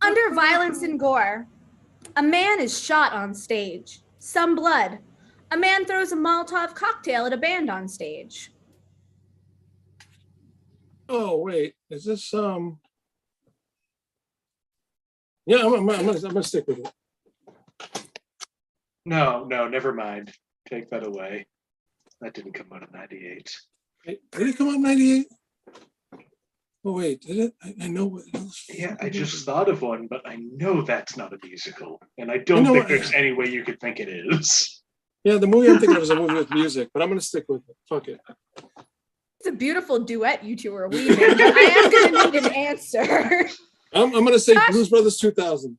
Under violence and gore, a man is shot on stage. Some blood. A man throws a Molotov cocktail at a band on stage. Oh wait, is this Yeah, I'm gonna stick with it. No, never mind. Take that away. That didn't come out in '98. Did it come out in '98? Oh wait, did it? I know what else. Yeah, I just thought of one, but I know that's not a musical, and I don't think there's any way you could think it is. Yeah, the movie I'm thinking of is a movie with music, but I'm gonna stick with it. Fuck it. It's a beautiful duet you two are weaving. I am going to need an answer. I'm gonna say Blues Brothers 2000.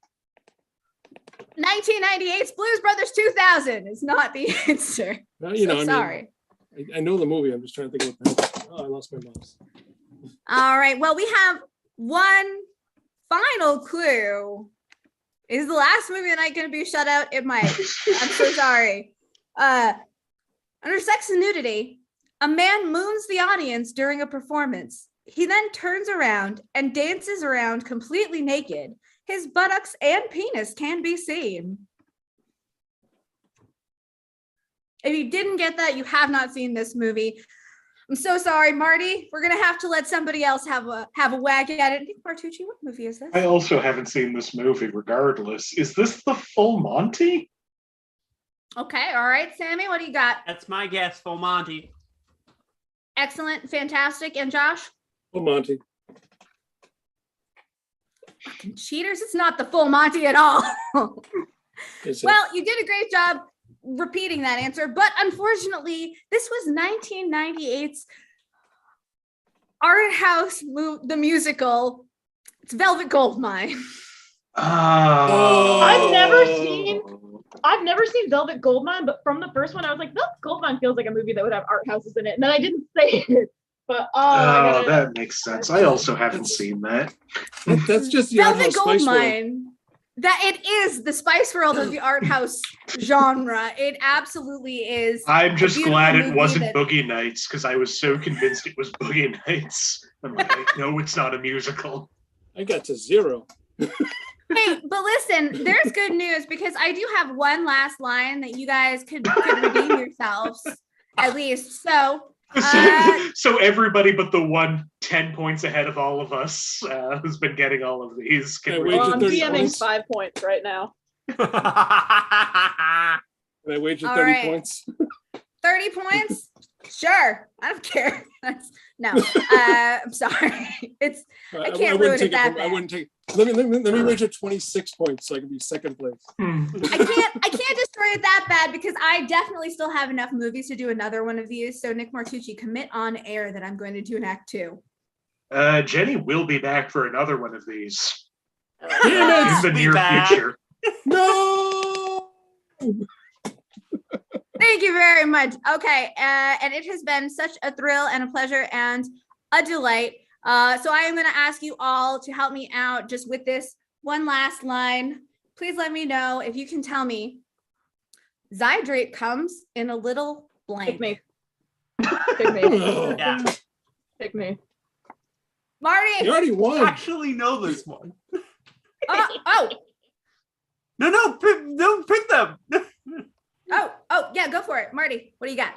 1998's Blues Brothers 2000 is not the answer. Sorry. I know the movie. I'm just trying to think of what. Oh, I lost my mouse. All right. Well, we have one final clue. Is the last movie of the night going to be shut out? It might. I'm so sorry. Under sex and nudity, a man moons the audience during a performance. He then turns around and dances around completely naked. His buttocks and penis can be seen. If you didn't get that, you have not seen this movie. I'm so sorry, Marty. We're gonna have to let somebody else have a whack at it. Martucci, what movie is this? I also haven't seen this movie. Regardless, is this the Full Monty? Okay, all right, Sammie, what do you got? That's my guess, Full Monty. Excellent, fantastic, and Josh? Full Monty. Fucking cheaters! It's not the Full Monty at all. Well, you did a great job repeating that answer, but unfortunately, this was 1998's art house the musical. It's Velvet Goldmine. Oh. I've never seen Velvet Goldmine, but from the first one, I was like, Velvet Goldmine feels like a movie that would have art houses in it, and then I didn't say it. But that makes sense. I also haven't seen that. That's just the Velvet Goldmine. That it is the Spice World of the art house genre. It absolutely is. I'm just glad it wasn't Boogie Nights, because I was so convinced it was Boogie Nights. I'm like, no, it's not a musical. I got to 0. Hey, but listen, there's good news, because I do have one last line that you guys could redeem yourselves, at least. So everybody but the one 10 points ahead of all of us who's been getting all of these. Can I'm DMing 5 points right now. Can I wager 30 points? 30 points? Sure, I don't care. No, I'm sorry. I can't ruin it that bad. I wouldn't take. Let me wager 26 points so I can be second place. I can't destroy it that bad because I definitely still have enough movies to do another one of these. So Nick Martucci, commit on air that I'm going to do an act 2. Jenny will be back for another one of these Damn in the near future. No. Thank you very much. Okay, and it has been such a thrill and a pleasure and a delight. So I am going to ask you all to help me out just with this one last line. Please let me know if you can tell me. Zydrate comes in a little blank. Pick me. Pick me. Yeah. Pick me. Marty. You already I won. actually know this one. Oh. No, pick them. Oh, yeah, go for it. Marty, what do you got?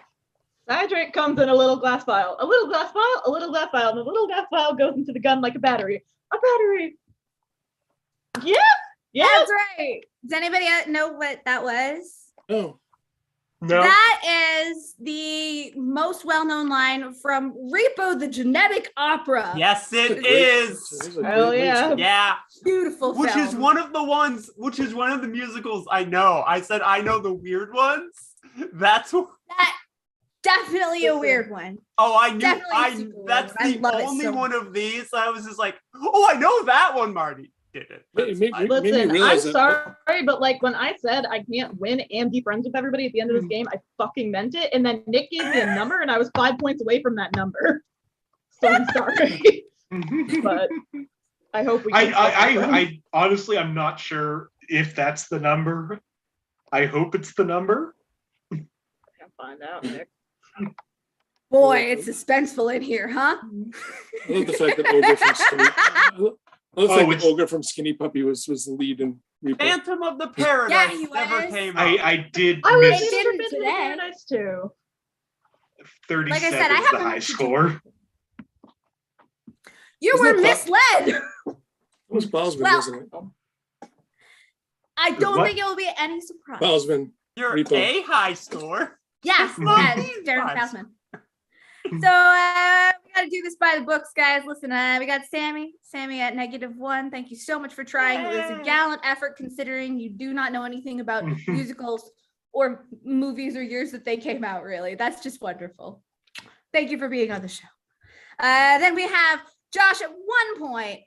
Hydrate comes in a little glass vial. A little glass vial, a little glass vial, and the little glass vial goes into the gun like a battery. A battery. Yeah. That's right. Does anybody know what that was? Oh. No. That is the most well-known line from Repo the Genetic Opera. Yes, it is. Oh, yeah. Yeah. Beautiful Which film. is one of the musicals I know. I said I know the weird ones. That's Definitely a weird one. oh, I knew. Definitely super weird. That's I the love it only so one of these. I was just like, oh, I know that one. Marty did it. That's fine. Listen, I'm realize that- sorry, but like when I said I can't win and be friends with everybody at the end of this game, I fucking meant it. And then Nick gave me a number and I was 5 points away from that number. So I'm sorry. But I hope we can I honestly, I'm not sure if that's the number. I hope it's the number. find out, Nick. Boy, it's suspenseful in here, huh? I love the fact that Ogre from Skinny. Ogre from Skinny Puppy was the lead in Repo. Phantom of the Paradise Yeah, he never was. came out. I did I was miss didn't interested in today. Paradise too. 37 Like I said, I is the haven't high watched it. score. You Isn't were it misled. It was Bosman, Well- wasn't it? I don't What? think it will be any surprise. Bosman. You're Repo. a high score. Yes, Love yes, these Darren guys. Faustman. So we got to do this by the books, guys. Listen, we got Sammie at -1. Thank you so much for trying. It was a Yay. gallant effort considering you do not know anything about musicals or movies or years that they came out, really. That's just wonderful. Thank you for being on the show. Then we have Josh at 1 point,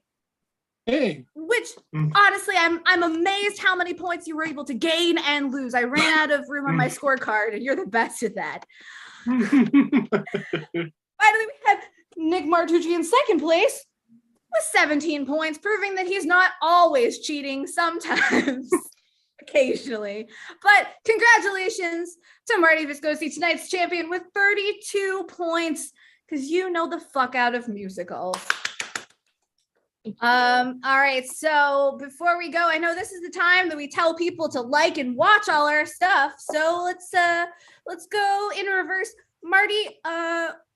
Hey. which honestly, I'm amazed how many points you were able to gain and lose. I ran out of room on my scorecard, and you're the best at that. Finally, we have Nick Martucci in second place with 17 points, proving that he's not always cheating, sometimes, occasionally. But congratulations to Marty Viscosi, tonight's champion, with 32 points, because you know the fuck out of musicals. All right, so before we go, I know this is the time that we tell people to like and watch all our stuff, so let's go in reverse. Marty,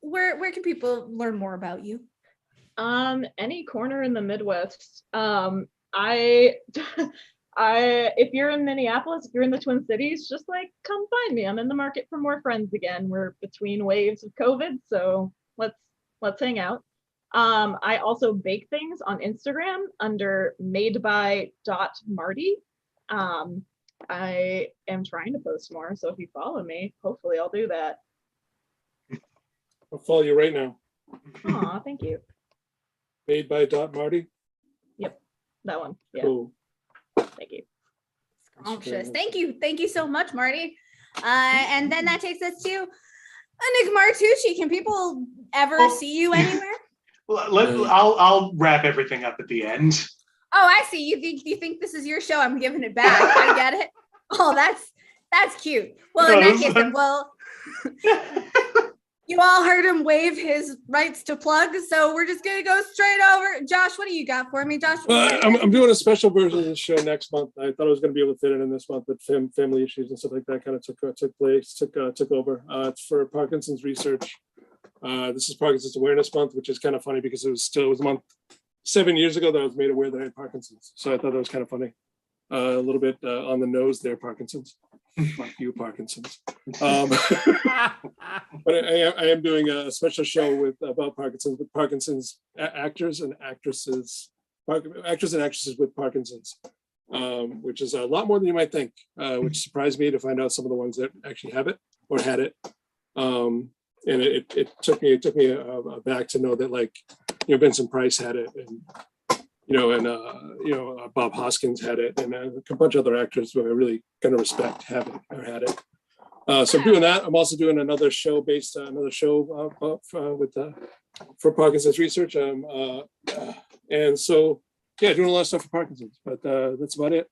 where can people learn more about you? Any corner in the Midwest. If you're in Minneapolis, if you're in the Twin Cities, just like come find me. I'm in the market for more friends again. We're between waves of COVID, so let's hang out. I also bake things on Instagram under madeby.marty. I am trying to post more, so if you follow me, hopefully I'll do that. I'll follow you right now. Aw, thank you. Made by Marty. That one. Yeah, Cool. thank you. Scrumptious. Thank you so much, Marty. And then that takes us to Nick Martucci. Can people ever see you anywhere? I'll wrap everything up at the end. Oh, I see. You think this is your show? I'm giving it back. I get it. Oh, that's cute. Well, in that case, then, well, you all heard him waive his rights to plug, so we're just gonna go straight over. Josh, what do you got for me, Josh? I'm doing a special version of the show next month. I thought I was going to be able to fit it in this month, but family issues and stuff like that kind of took over. It's for Parkinson's research. This is Parkinson's Awareness Month, which is kind of funny because it was a month 7 years ago that I was made aware that I had Parkinson's. So I thought that was kind of funny. A little bit on the nose there, Parkinson's. Fuck you, Parkinson's. But I am doing a special show about Parkinson's actors and actresses with Parkinson's, which is a lot more than you might think, which surprised me to find out some of the ones that actually have it or had it. And it took me back to know that, like, Vincent Price had it, and Bob Hoskins had it, and a bunch of other actors who I really kind of respect have it or had it. So I'm doing that. I'm also doing another show for Parkinson's research. And so, yeah, doing a lot of stuff for Parkinson's, but that's about it.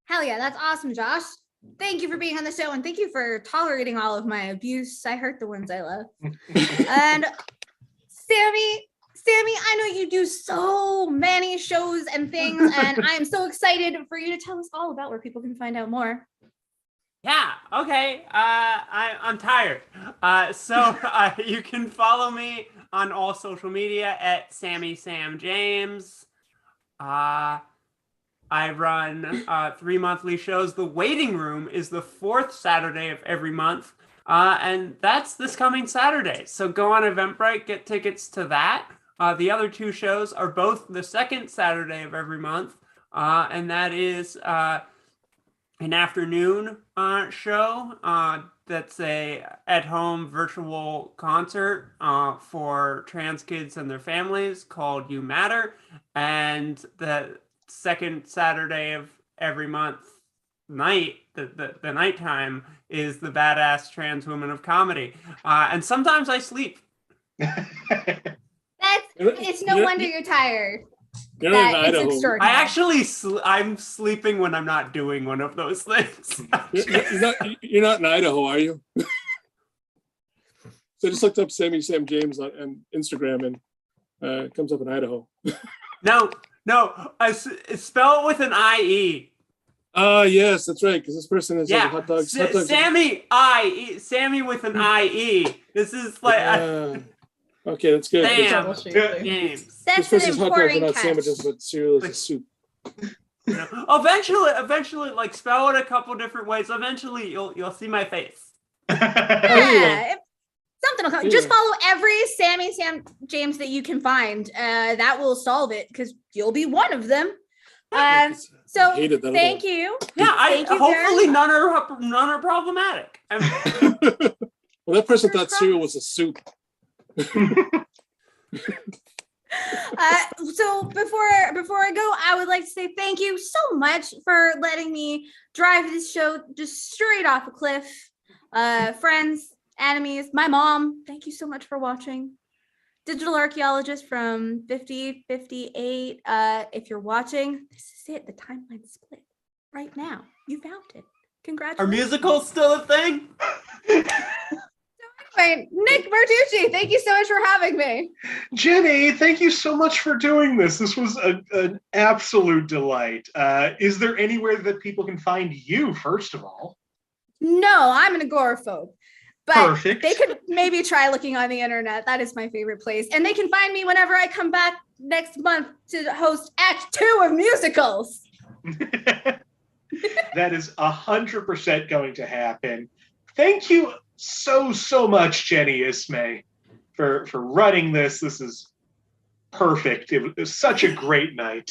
Hell yeah, that's awesome, Josh. Thank you for being on the show, and thank you for tolerating all of my abuse. I hurt the ones I love. And Sammie, I know you do so many shows and things, and I am so excited for you to tell us all about where people can find out more. Yeah, okay. I'm tired. So you can follow me on all social media at Sammie James. I run 3 monthly shows. The Waiting Room is the 4th Saturday of every month. And that's this coming Saturday. So go on Eventbrite, get tickets to that. The other 2 shows are both the 2nd Saturday of every month. And that is an afternoon show that's a at-home virtual concert for trans kids and their families called You Matter. And the 2nd Saturday of every month night, the nighttime, is the Badass Trans Women of Comedy. And sometimes I sleep. It's no wonder you're tired. You're in Idaho. I'm sleeping when I'm not doing one of those things. You're not in Idaho, are you? So I just looked up Sammie James on Instagram, and it comes up in Idaho. No, spell it with an IE. Yes, that's right, because this person is hot dogs. Sammie with an IE. This is like okay, that's good. James. That's this an person's hot dogs are important not catch. sandwiches, but cereal is a soup. Eventually, like, spell it a couple different ways. Eventually, you'll see my face. Yeah, something will come. Just follow every Sammie James that you can find. That will solve it, because you'll be one of them. So thank you. Yeah, Thank you hopefully none are problematic. Well, that person thought cereal was a soup. So before I go, I would like to say thank you so much for letting me drive this show just straight off a cliff. Friends, enemies, my mom, thank you so much for watching. Digital archaeologist from 5058. If you're watching, this is it. The timeline split right now. You found it. Congratulations. Are musicals still a thing? Anyway, Nick Martucci, thank you so much for having me. Jenny, thank you so much for doing this. This was an absolute delight. Is there anywhere that people can find you, first of all? No, I'm an agoraphobe. But Perfect. They could maybe try looking on the internet. That is my favorite place. And they can find me whenever I come back next month to host Act 2 of musicals. That is 100% going to happen. Thank you so much, Jenny Isme, for running this. This is perfect. It was such a great night.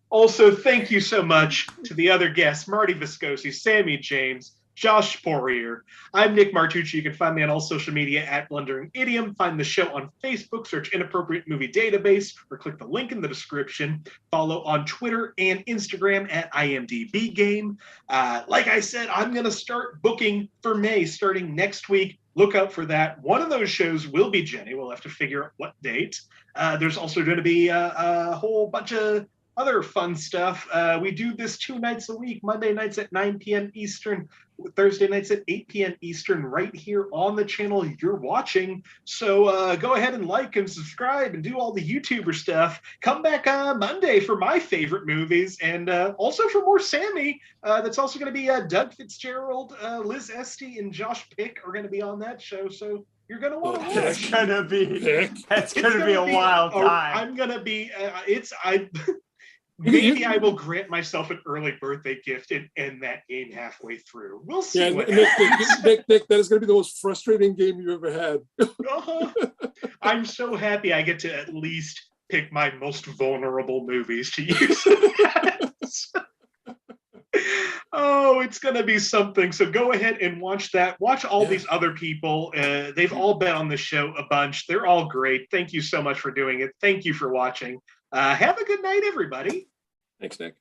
Also, thank you so much to the other guests, Marty Viscosi, Sammie James, Josh Poirier. I'm Nick Martucci. You can find me on all social media at Blundering Idiom. Find the show on Facebook, search Inappropriate Movie Database, or click the link in the description. Follow on Twitter and Instagram at IMDb Game. Like I said, I'm going to start booking for May starting next week. Look out for that. One of those shows will be Jenny. We'll have to figure out what date. There's also going to be a whole bunch of other fun stuff. We do this 2 nights a week, Monday nights at 9 p.m. Eastern, Thursday nights at 8 p.m. Eastern, right here on the channel you're watching. So go ahead and like and subscribe and do all the YouTuber stuff. Come back Monday for my favorite movies, and also for more Sammie. That's also going to be Doug Fitzgerald, Liz Esty, and Josh Pick are going to be on that show. So you're going to want to watch. It's going to be a wild time. I'm going to be, Maybe I will grant myself an early birthday gift and end that game halfway through. We'll see Yeah, what Nick, happens. Nick, that is going to be the most frustrating game you've ever had. Uh-huh. I'm so happy I get to at least pick my most vulnerable movies to use. Oh, it's going to be something. So go ahead and watch that. Watch all these other people. They've all been on the show a bunch. They're all great. Thank you so much for doing it. Thank you for watching. Have a good night, everybody. Thanks, Nick.